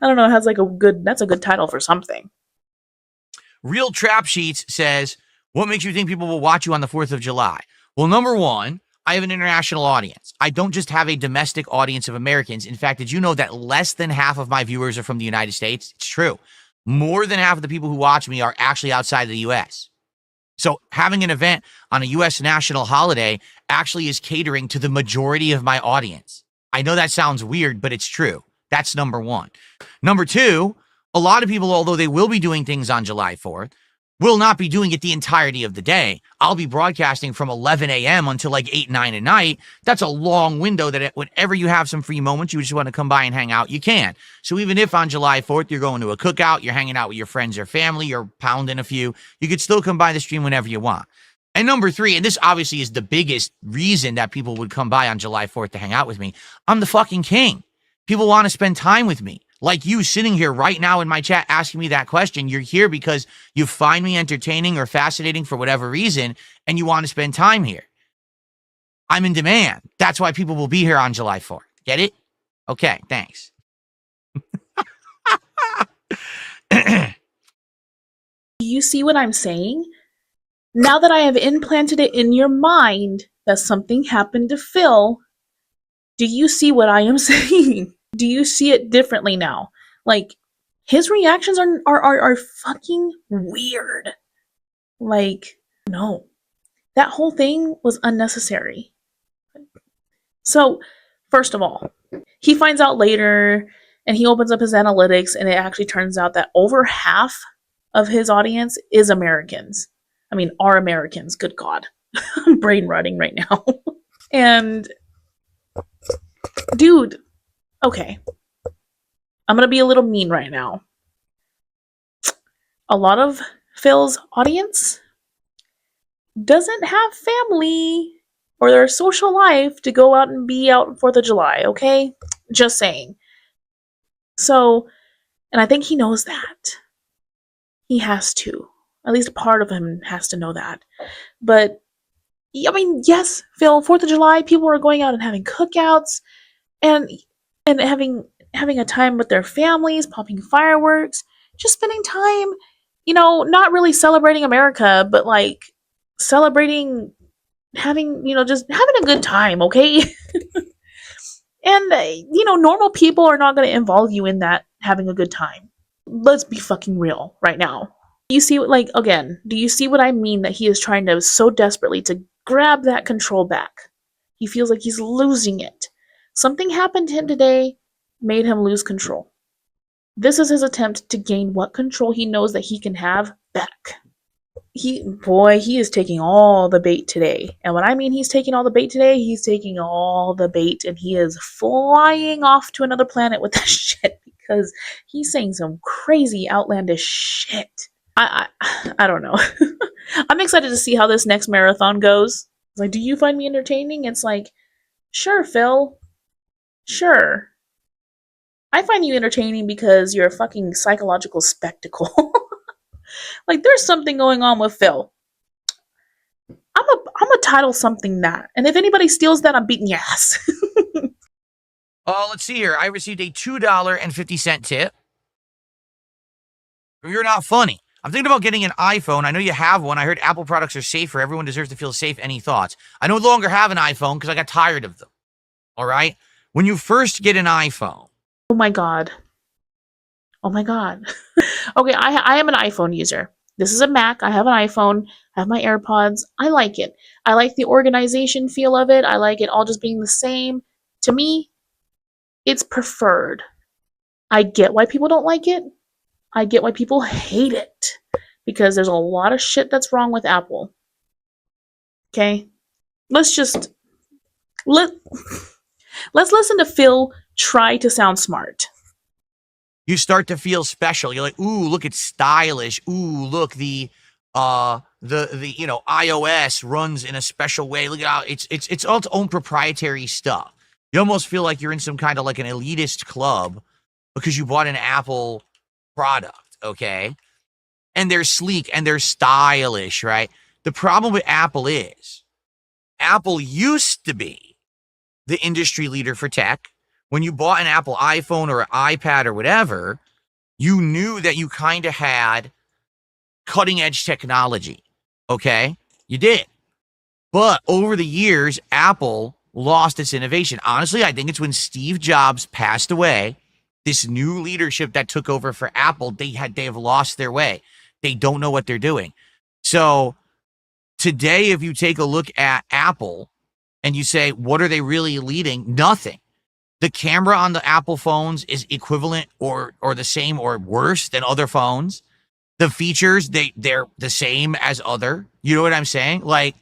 I don't know. It has like that's a good title for something. Real Trap Sheets says, what makes you think people will watch you on the 4th of July? Well, number one, I have an international audience. I don't just have a domestic audience of Americans. In fact, did you know that less than half of my viewers are from the United States? It's true. More than half of the people who watch me are actually outside of the US. So having an event on a US national holiday actually is catering to the majority of my audience. I know that sounds weird, but it's true. That's number one. Number two, a lot of people, although they will be doing things on July 4th, will not be doing it the entirety of the day. I'll be broadcasting from 11 a.m. until like 8, 9 at night. That's a long window that whenever you have some free moments, you just want to come by and hang out, you can. So even if on July 4th, you're going to a cookout, you're hanging out with your friends or family, you're pounding a few, you could still come by the stream whenever you want. And number three, and this obviously is the biggest reason that people would come by on July 4th to hang out with me, I'm the fucking king. People want to spend time with me. Like you sitting here right now in my chat asking me that question. You're here because you find me entertaining or fascinating for whatever reason, and you want to spend time here. I'm in demand. That's why people will be here on July 4th. Get it? Okay, thanks. Do you see what I'm saying? Now that I have implanted it in your mind that something happened to Phil, do you see what I am saying? Do you see it differently now? Like, his reactions are fucking weird. Like, no. That whole thing was unnecessary. So, first of all, he finds out later and he opens up his analytics and it actually turns out that over half of his audience is Americans. I mean, are Americans. Good God. I'm brain rotting right now. And, dude, okay. I'm gonna be a little mean right now. A lot of Phil's audience doesn't have family or their social life to go out and be out 4th of July, okay? Just saying. So, and I think he knows that. He has to. At least part of him has to know that. But, I mean, yes, Phil, 4th of July, people are going out and having cookouts and having a time with their families, popping fireworks, just spending time, not really celebrating America, but like celebrating having, just having a good time, okay? And, normal people are not going to involve you in that having a good time. Let's be fucking real right now. Do you see what, like, again, do you see what I mean that he is trying to so desperately to grab that control back? He feels like he's losing it. Something happened to him today, made him lose control. This is his attempt to gain what control he knows that he can have back. He is taking all the bait today. And when I mean he's taking all the bait today, he's taking all the bait and he is flying off to another planet with that shit because he's saying some crazy outlandish shit. I don't know. I'm excited to see how this next marathon goes. It's like, do you find me entertaining? It's like, sure, Phil. Sure. I find you entertaining because you're a fucking psychological spectacle. Like, there's something going on with Phil. I'm a title something that. And if anybody steals that, I'm beating your ass. Let's see here. I received a $2.50 tip. You're not funny. I'm thinking about getting an iPhone. I know you have one. I heard Apple products are safer. Everyone deserves to feel safe. Any thoughts? I no longer have an iPhone because I got tired of them. All right? When you first get an iPhone. Oh my God. Oh my God. Okay, I am an iPhone user. This is a Mac. I have an iPhone. I have my AirPods. I like it. I like the organization feel of it. I like it all just being the same. To me, it's preferred. I get why people don't like it. I get why people hate it. Because there's a lot of shit that's wrong with Apple. Okay? Let's listen to Phil try to sound smart. You start to feel special. You're like, ooh, look, it's stylish. Ooh, look, the iOS runs in a special way. Look at how it's all its own proprietary stuff. You almost feel like you're in some kind of like an elitist club because you bought an Apple product, okay? And they're sleek and they're stylish, right? The problem with Apple is Apple used to be the industry leader for tech. When you bought an Apple iPhone or an iPad or whatever, you knew that you kind of had cutting edge technology. Okay? You did. But over the years, Apple lost its innovation. Honestly, I think it's when Steve Jobs passed away, this new leadership that took over for Apple, they have lost their way. They don't know what they're doing. So today, if you take a look at Apple and you say, what are they really leading? Nothing. The camera on the Apple phones is equivalent or the same or worse than other phones. The features, they're the same as other. You know what I'm saying? Like,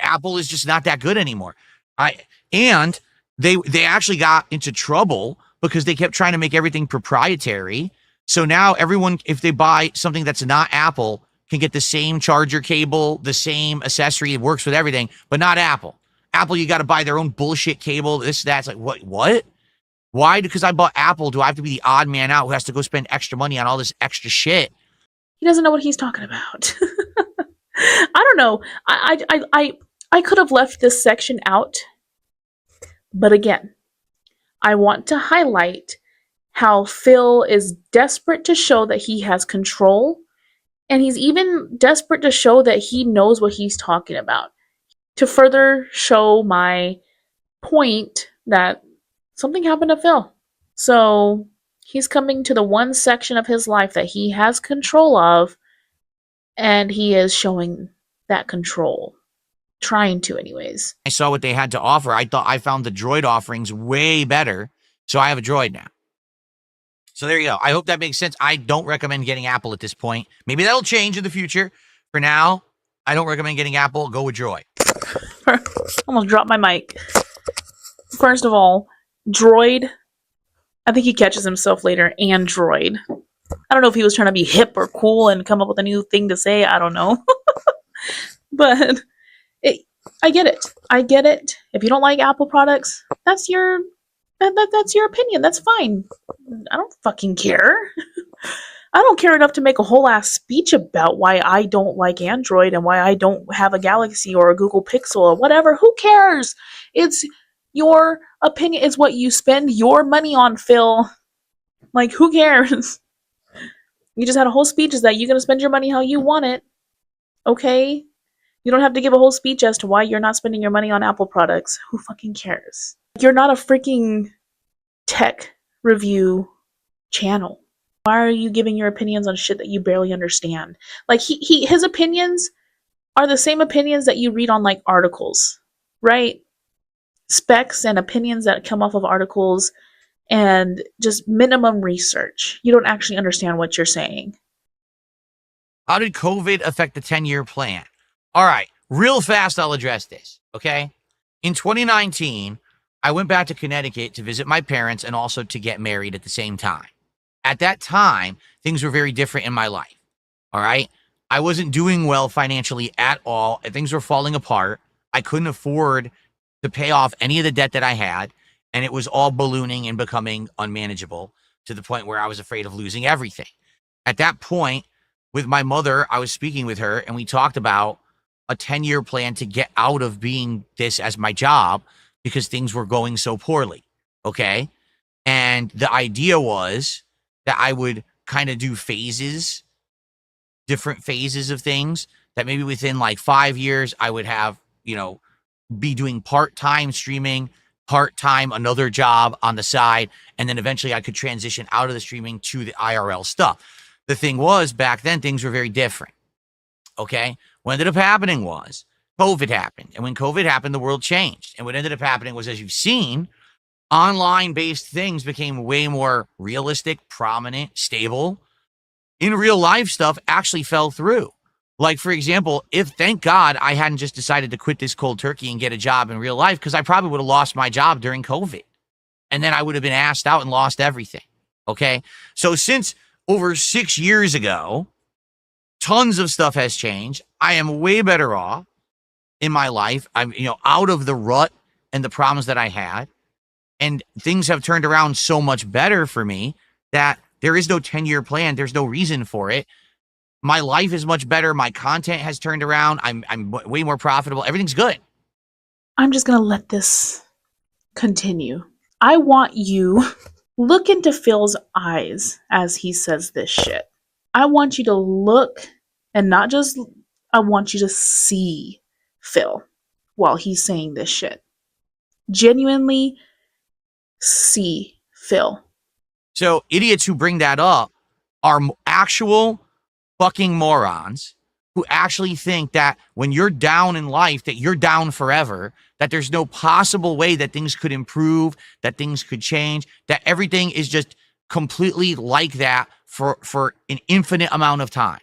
Apple is just not that good anymore. I and they actually got into trouble because they kept trying to make everything proprietary. So now everyone, if they buy something that's not Apple, can get the same charger cable, the same accessory. It works with everything, but not Apple. Apple, you got to buy their own bullshit cable. This, that's like, what? What? Why? Because I bought Apple, do I have to be the odd man out who has to go spend extra money on all this extra shit? He doesn't know what he's talking about. I don't know. I could have left this section out, but again, I want to highlight how Phil is desperate to show that he has control, and he's even desperate to show that he knows what he's talking about. To further show my point that something happened to Phil. So he's coming to the one section of his life that he has control of, and he is showing that control. Trying to, anyways. I saw what they had to offer. I found the Droid offerings way better. So I have a Droid now. So there you go. I hope that makes sense. I don't recommend getting Apple at this point. Maybe that'll change in the future. For now, I don't recommend getting Apple. Go with Droid. Almost dropped my mic. First of all, Droid. I think he catches himself later. Android. I don't know if he was trying to be hip or cool and come up with a new thing to say. I don't know. But I get it. I get it. If you don't like Apple products, that's your opinion. That's fine. I don't fucking care. I don't care enough to make a whole ass speech about why I don't like Android and why I don't have a Galaxy or a Google Pixel or whatever. Who cares? It's your opinion. It's what you spend your money on, Phil. Like, who cares? You just had a whole speech is that you're going to spend your money how you want it. Okay? You don't have to give a whole speech as to why you're not spending your money on Apple products. Who fucking cares? You're not a freaking tech review channel. Why are you giving your opinions on shit that you barely understand? Like his opinions are the same opinions that you read on like articles, right? Specs and opinions that come off of articles and just minimum research. You don't actually understand what you're saying. How did COVID affect the 10-year plan? All right, real fast, I'll address this, okay? In 2019, I went back to Connecticut to visit my parents and also to get married at the same time. At that time, things were very different in my life, all right? I wasn't doing well financially at all. Things were falling apart. I couldn't afford to pay off any of the debt that I had, and it was all ballooning and becoming unmanageable to the point where I was afraid of losing everything. At that point, with my mother, I was speaking with her, and we talked about a 10-year plan to get out of being this as my job because things were going so poorly, okay? And the idea was that I would kind of do phases, different phases of things, that maybe within like 5 years, I would have, be doing part-time streaming, part-time another job on the side, and then eventually I could transition out of the streaming to the IRL stuff. The thing was, back then, things were very different, okay? What ended up happening was COVID happened. And when COVID happened, the world changed. And what ended up happening was, as you've seen, online-based things became way more realistic, prominent, stable. In real life stuff actually fell through. Like, for example, thank God I hadn't just decided to quit this cold turkey and get a job in real life, because I probably would have lost my job during COVID. And then I would have been asked out and lost everything, okay? So since over 6 years ago, tons of stuff has changed. I am way better off in my life. I'm, out of the rut and the problems that I had. And things have turned around so much better for me that there is no 10-year plan. There's no reason for it. My life is much better. My content has turned around. I'm way more profitable. Everything's good. I'm just going to let this continue. I want you look into Phil's eyes as he says this shit. I want you to look and not just, I want you to see Phil while he's saying this shit. Genuinely see Phil. So idiots who bring that up are actual fucking morons who actually think that when you're down in life, that you're down forever, that there's no possible way that things could improve, that things could change, that everything is just completely like that for an infinite amount of time.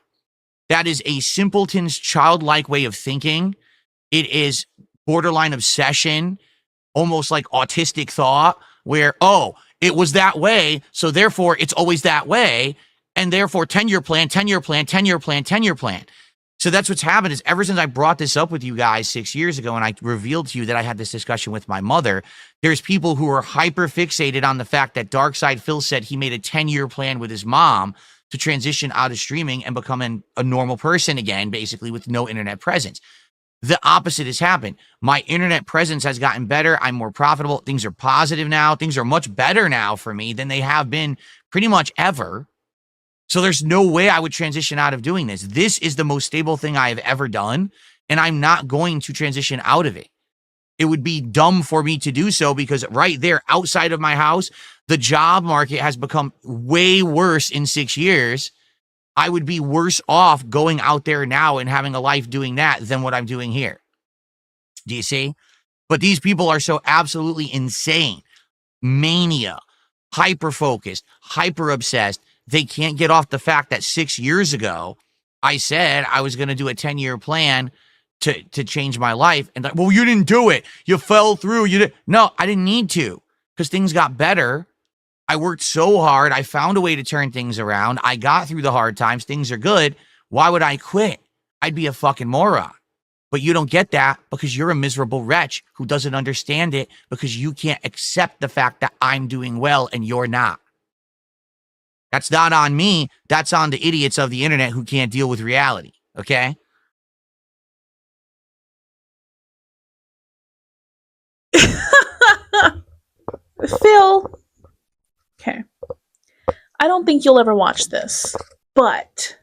That is a simpleton's childlike way of thinking. It is borderline obsession, almost like autistic thought, where, oh, it was that way, so therefore it's always that way, and therefore 10-year plan, 10-year plan, 10-year plan, 10-year plan. So that's what's happened is ever since I brought this up with you guys 6 years ago and I revealed to you that I had this discussion with my mother, there's people who are hyper fixated on the fact that Darkside Phil said he made a 10-year plan with his mom to transition out of streaming and become a normal person again, basically with no internet presence. The opposite has happened. My internet presence has gotten better. I'm more profitable. Things are positive now. Things are much better now for me than they have been pretty much ever. So there's no way I would transition out of doing this. This is the most stable thing I have ever done, and I'm not going to transition out of it. It would be dumb for me to do so because right there outside of my house, the job market has become way worse in 6 years. I would be worse off going out there now and having a life doing that than what I'm doing here. Do you see? But these people are so absolutely insane, mania, hyper focused, hyper obsessed. They can't get off the fact that 6 years ago, I said I was going to do a 10-year plan to change my life. And like, well, you didn't do it. You fell through. You didn't. No, I didn't need to because things got better. I worked so hard. I found a way to turn things around. I got through the hard times. Things are good. Why would I quit? I'd be a fucking moron. But you don't get that because you're a miserable wretch who doesn't understand it because you can't accept the fact that I'm doing well and you're not. That's not on me. That's on the idiots of the internet who can't deal with reality. Okay? Phil, okay. I don't think you'll ever watch this, but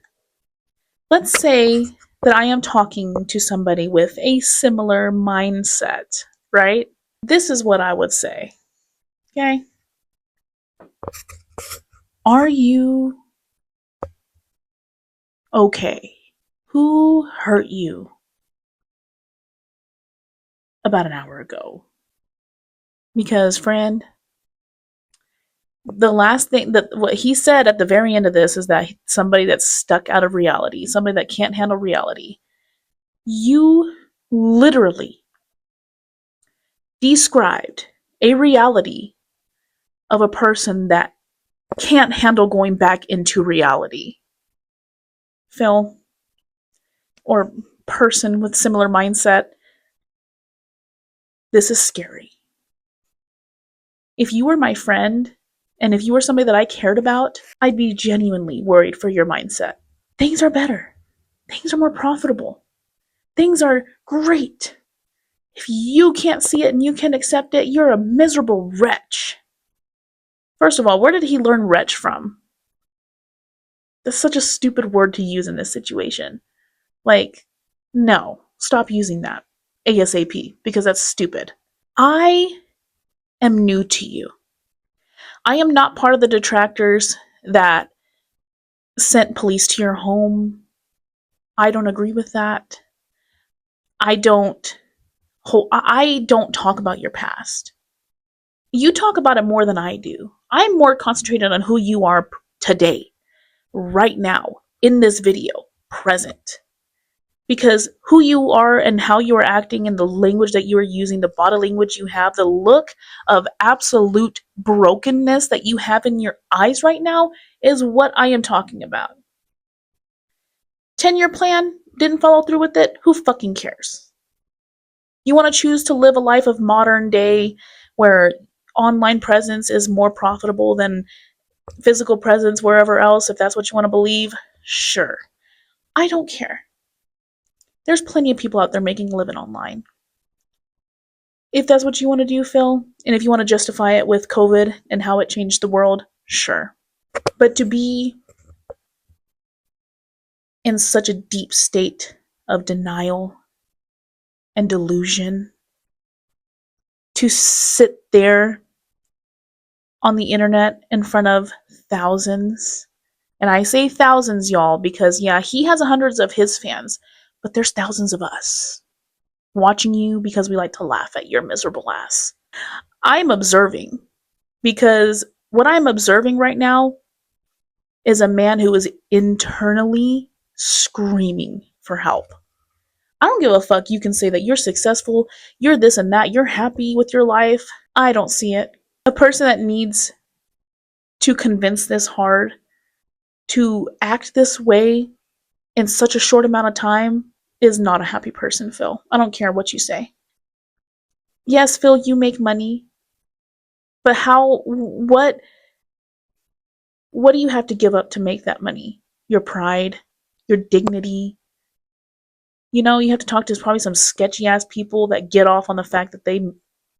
let's say that I am talking to somebody with a similar mindset, right? This is what I would say, okay? Are you okay? Who hurt you about an hour ago? Because, friend, the last thing that what he said at the very end of this is that somebody that's stuck out of reality, somebody that can't handle reality. You literally described a reality of a person that can't handle going back into reality. Phil, or person with similar mindset, this is scary. If you were my friend, and if you were somebody that I cared about, I'd be genuinely worried for your mindset. Things are better. Things are more profitable. Things are great. If you can't see it and you can't accept it, you're a miserable wretch. First of all, where did he learn wretch from? That's such a stupid word to use in this situation. Like, no, stop using that ASAP because that's stupid. I am new to you. I am not part of the detractors that sent police to your home. I don't agree with that. I don't talk about your past. You talk about it more than I do. I'm more concentrated on who you are today, right now, in this video, present. Because who you are and how you are acting and the language that you are using, the body language you have, the look of absolute brokenness that you have in your eyes right now is what I am talking about. 10-year plan, didn't follow through with it, who fucking cares? You want to choose to live a life of modern day where online presence is more profitable than physical presence wherever else, if that's what you want to believe, sure. I don't care. There's plenty of people out there making a living online. If that's what you want to do, Phil, and if you want to justify it with COVID and how it changed the world, sure. But to be in such a deep state of denial and delusion to sit there on the internet in front of thousands. And I say thousands, y'all, because yeah, he has hundreds of his fans, but there's thousands of us watching you because we like to laugh at your miserable ass. I'm observing because what I'm observing right now is a man who is internally screaming for help. I don't give a fuck. You can say that you're successful, you're this and that, you're happy with your life. I don't see it. A person that needs to convince this hard to act this way in such a short amount of time is not a happy person, Phil. I don't care what you say. Yes, Phil, you make money, but what do you have to give up to make that money? Your pride, your dignity. You know, you have to talk to probably some sketchy ass people that get off on the fact that they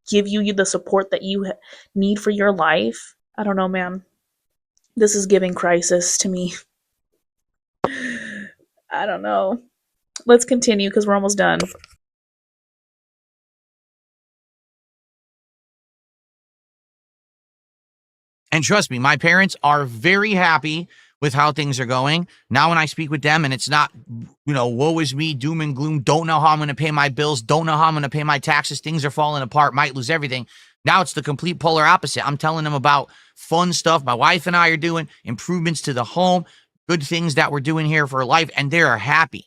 give you the support that you need for your life. I don't know, man. This is giving crisis to me. I don't know. Let's continue because we're almost done. And trust me, my parents are very happy with how things are going. Now, when I speak with them and it's not, woe is me, doom and gloom, don't know how I'm going to pay my bills, don't know how I'm going to pay my taxes, things are falling apart, might lose everything. Now it's the complete polar opposite. I'm telling them about fun stuff my wife and I are doing, improvements to the home, good things that we're doing here for life, and they are happy,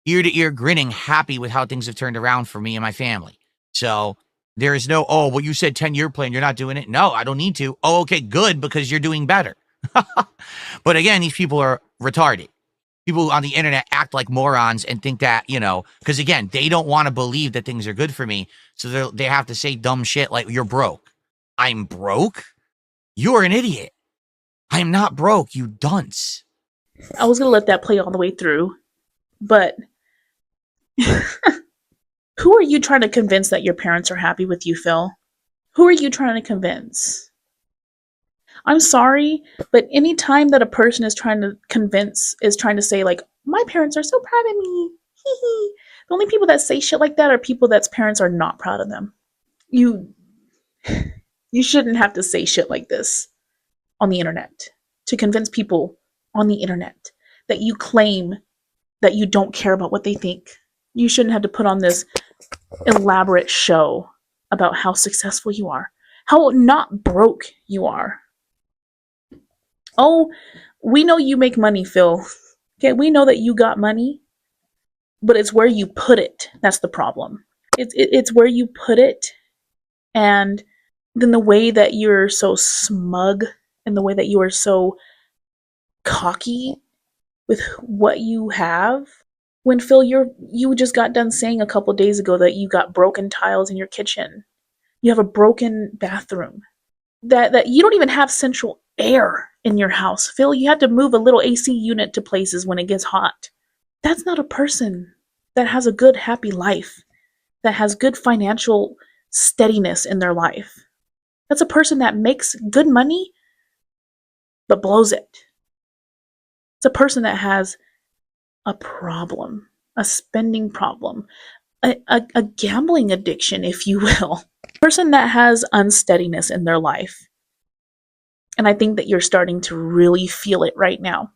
ear to ear grinning, happy with how things have turned around for me and my family. So there is no, oh, well, you said 10-year plan, you're not doing it. No, I don't need to. Oh, okay, good, because you're doing better. But again, these people are retarded. People on the internet act like morons and think that, because again, they don't want to believe that things are good for me. So they have to say dumb shit like, you're broke. I'm broke? You're an idiot. I'm not broke, you dunce. I was gonna let that play all the way through, but who are you trying to convince that your parents are happy with you, Phil? Who are you trying to convince? I'm sorry, but any time that a person is trying to convince, is trying to say, like, my parents are so proud of me, hee hee. The only people that say shit like that are people that's parents are not proud of them. You you shouldn't have to say shit like this on the internet to convince people on the internet that you claim that you don't care about what they think. You shouldn't have to put on this elaborate show about how successful you are, how not broke you are. Oh, we know you make money, Phil. Okay, we know that you got money, but it's where you put it. That's the problem. It's where you put it, and then the way that you're so smug and the way that you are so cocky with what you have. When Phil, you just got done saying a couple days ago that you got broken tiles in your kitchen. You have a broken bathroom. That you don't even have central air in your house. Phil, you have to move a little AC unit to places when it gets hot. That's not a person that has a good, happy life, that has good financial steadiness in their life. That's a person that makes good money but blows it. It's a person that has a problem, a spending problem, a gambling addiction, if you will. A person that has unsteadiness in their life. And I think that you're starting to really feel it right now.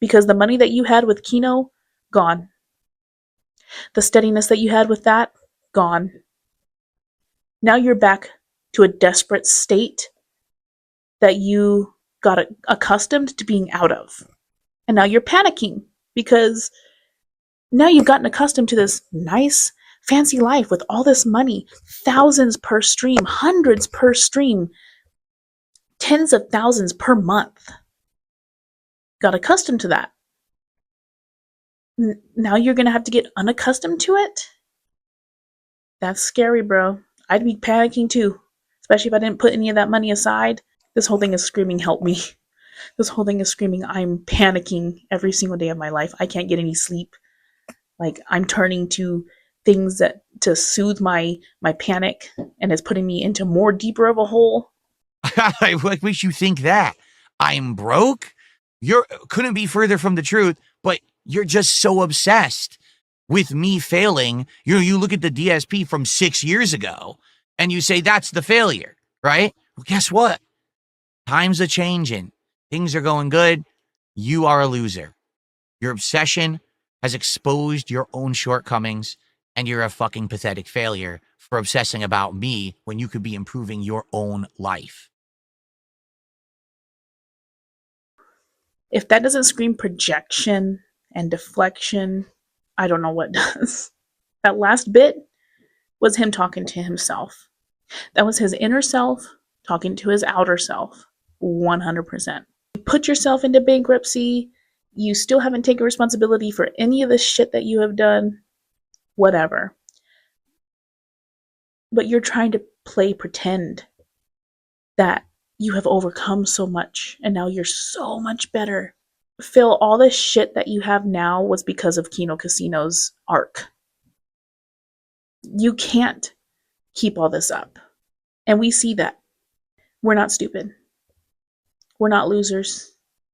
Because the money that you had with Kino, gone. The steadiness that you had with that, gone. Now you're back to a desperate state that you got accustomed to being out of. And now you're panicking because now you've gotten accustomed to this nice, fancy life with all this money, thousands per stream, hundreds per stream, tens of thousands per month. Got accustomed to that. Now you're going to have to get unaccustomed to it? That's scary, bro. I'd be panicking too, especially if I didn't put any of that money aside. This whole thing is screaming, help me. This whole thing is screaming, I'm panicking every single day of my life. I can't get any sleep. Like, I'm turning to things that to soothe my panic, and it's putting me into more deeper of a hole. What makes you think that? I'm broke? You couldn't be further from the truth, but You're just so obsessed with me failing. You look at the DSP from 6 years ago and you say that's the failure, right? Well, guess what? Times are changing. Things are going good. You are a loser. Your obsession has exposed your own shortcomings, and you're a fucking pathetic failure for obsessing about me when you could be improving your own life. If that doesn't scream projection and deflection, I don't know what does. That last bit was him talking to himself. That was his inner self talking to his outer self. 100%. You put yourself into bankruptcy. You still haven't taken responsibility for any of the shit that you have done. Whatever. But you're trying to play pretend that you have overcome so much and now you're so much better. Phil, all this shit that you have now was because of Kino Casino's arc. You can't keep all this up. And we see that. We're not stupid. We're not losers.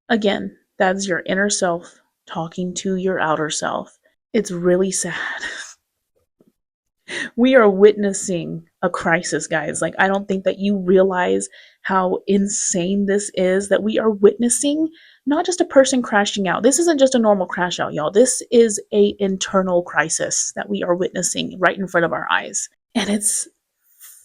Again, that's your inner self talking to your outer self. It's really sad. We are witnessing a crisis, guys. Like, I don't think that you realize how insane this is, that we are witnessing not just a person crashing out. This isn't just a normal crash out, y'all. This is a internal crisis that we are witnessing right in front of our eyes. And it's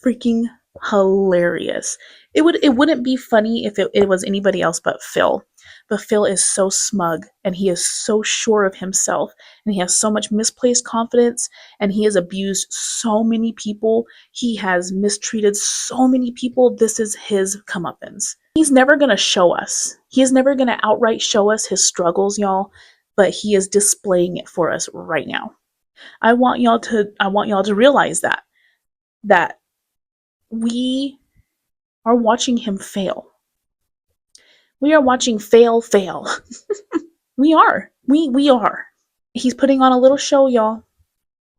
freaking hilarious. It wouldn't be funny if it was anybody else but Phil. But Phil is so smug and he is so sure of himself and he has so much misplaced confidence and he has abused so many people. He has mistreated so many people. This is his comeuppance. He's never going to show us. He is never going to outright show us his struggles, y'all, but he is displaying it for us right now. I want y'all to realize that we are watching him fail. We are watching fail. We are. We are. He's putting on a little show, y'all.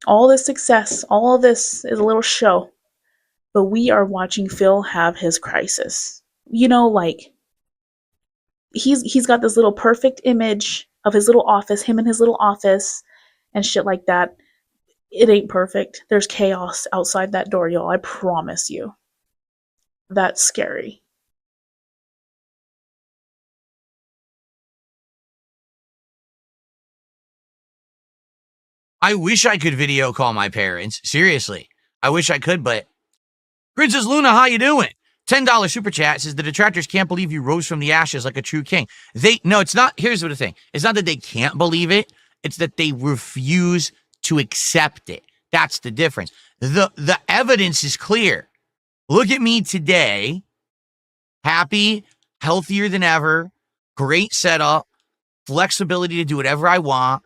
All this success, all of this is a little show. But we are watching Phil have his crisis. You know, like, he's got this little perfect image of his little office, him in his little office, and shit like that. It ain't perfect. There's chaos outside that door, y'all. I promise you. That's scary. I wish I could video call my parents. Seriously. I wish I could, but Princess Luna, how you doing? $10 super chat says the detractors can't believe you rose from the ashes like a true king. No, it's not. Here's the thing. It's not that they can't believe it. It's that they refuse to accept it. That's the difference. The evidence is clear. Look at me today. Happy, healthier than ever, great setup, flexibility to do whatever I want,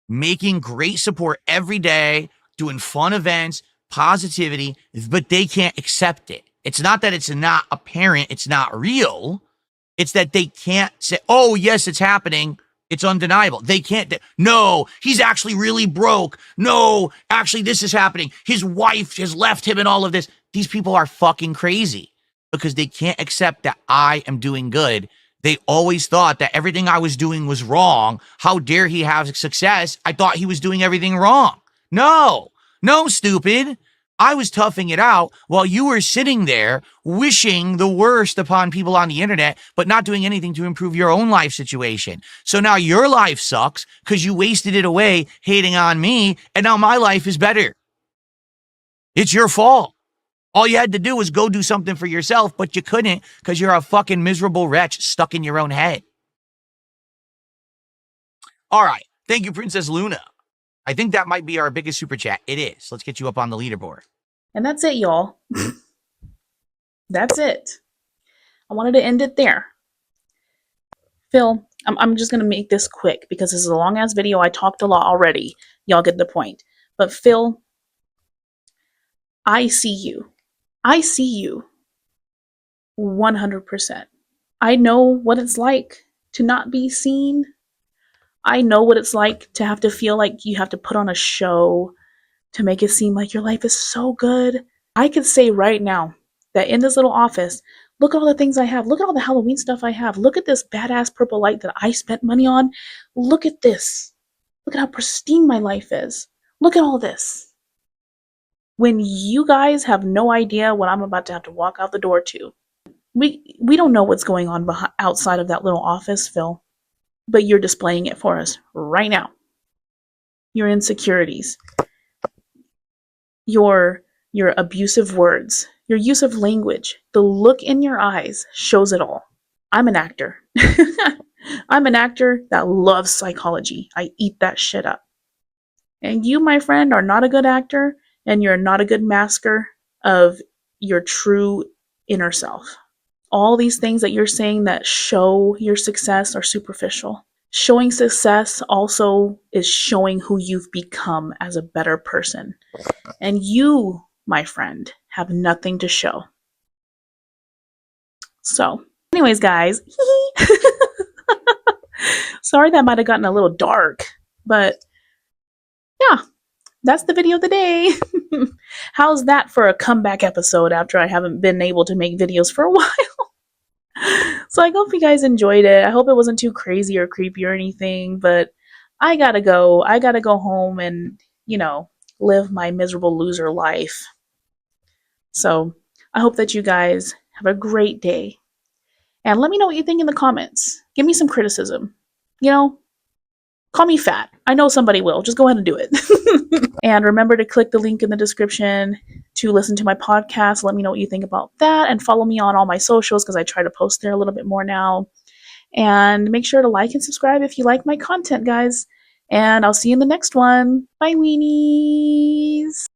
making great support every day, doing fun events, positivity, but they can't accept it. It's not that it's not apparent, it's not real. It's that they can't say, oh, yes, it's happening. It's undeniable. They can't. No, he's actually really broke. No, actually, this is happening. His wife has left him and all of this. These people are fucking crazy because they can't accept that I am doing good. They always thought that everything I was doing was wrong. How dare he have success? I thought he was doing everything wrong. No, stupid. I was toughing it out while you were sitting there wishing the worst upon people on the internet, but not doing anything to improve your own life situation. So now your life sucks because you wasted it away hating on me, and now my life is better. It's your fault. All you had to do was go do something for yourself, but you couldn't because you're a fucking miserable wretch stuck in your own head. All right. Thank you, Princess Luna. I think that might be our biggest super chat. It is. Let's get you up on the leaderboard. And that's it, y'all. That's it. I wanted to end it there. Phil, I'm just going to make this quick because this is a long-ass video. I talked a lot already. Y'all get the point. But Phil, I see you. I see you. 100%. I know what it's like to not be seen. I know what it's like to have to feel like you have to put on a show to make it seem like your life is so good. I could say right now that in this little office, look at all the things I have. Look at all the Halloween stuff I have. Look at this badass purple light that I spent money on. Look at this. Look at how pristine my life is. Look at all this. When you guys have no idea what I'm about to have to walk out the door to. We don't know what's going on outside of that little office, Phil, but you're displaying it for us right now. Your insecurities, your abusive words, your use of language, the look in your eyes shows it all. I'm an actor. I'm an actor that loves psychology. I eat that shit up. And you, my friend, are not a good actor, and you're not a good masker of your true inner self. All these things that you're saying that show your success are superficial. Showing success also is showing who you've become as a better person. And you, my friend, have nothing to show. So, anyways, guys, sorry that might have gotten a little dark, but yeah, that's the video of the day. How's that for a comeback episode after I haven't been able to make videos for a while? So I hope you guys enjoyed it. I hope it wasn't too crazy or creepy or anything, but I gotta go. I gotta go home and, live my miserable loser life. So I hope that you guys have a great day. And let me know what you think in the comments. Give me some criticism. Call me fat. I know somebody will. Just go ahead and do it. And remember to click the link in the description to listen to my podcast. Let me know what you think about that. And follow me on all my socials because I try to post there a little bit more now. And make sure to like and subscribe if you like my content, guys. And I'll see you in the next one. Bye, Weenies.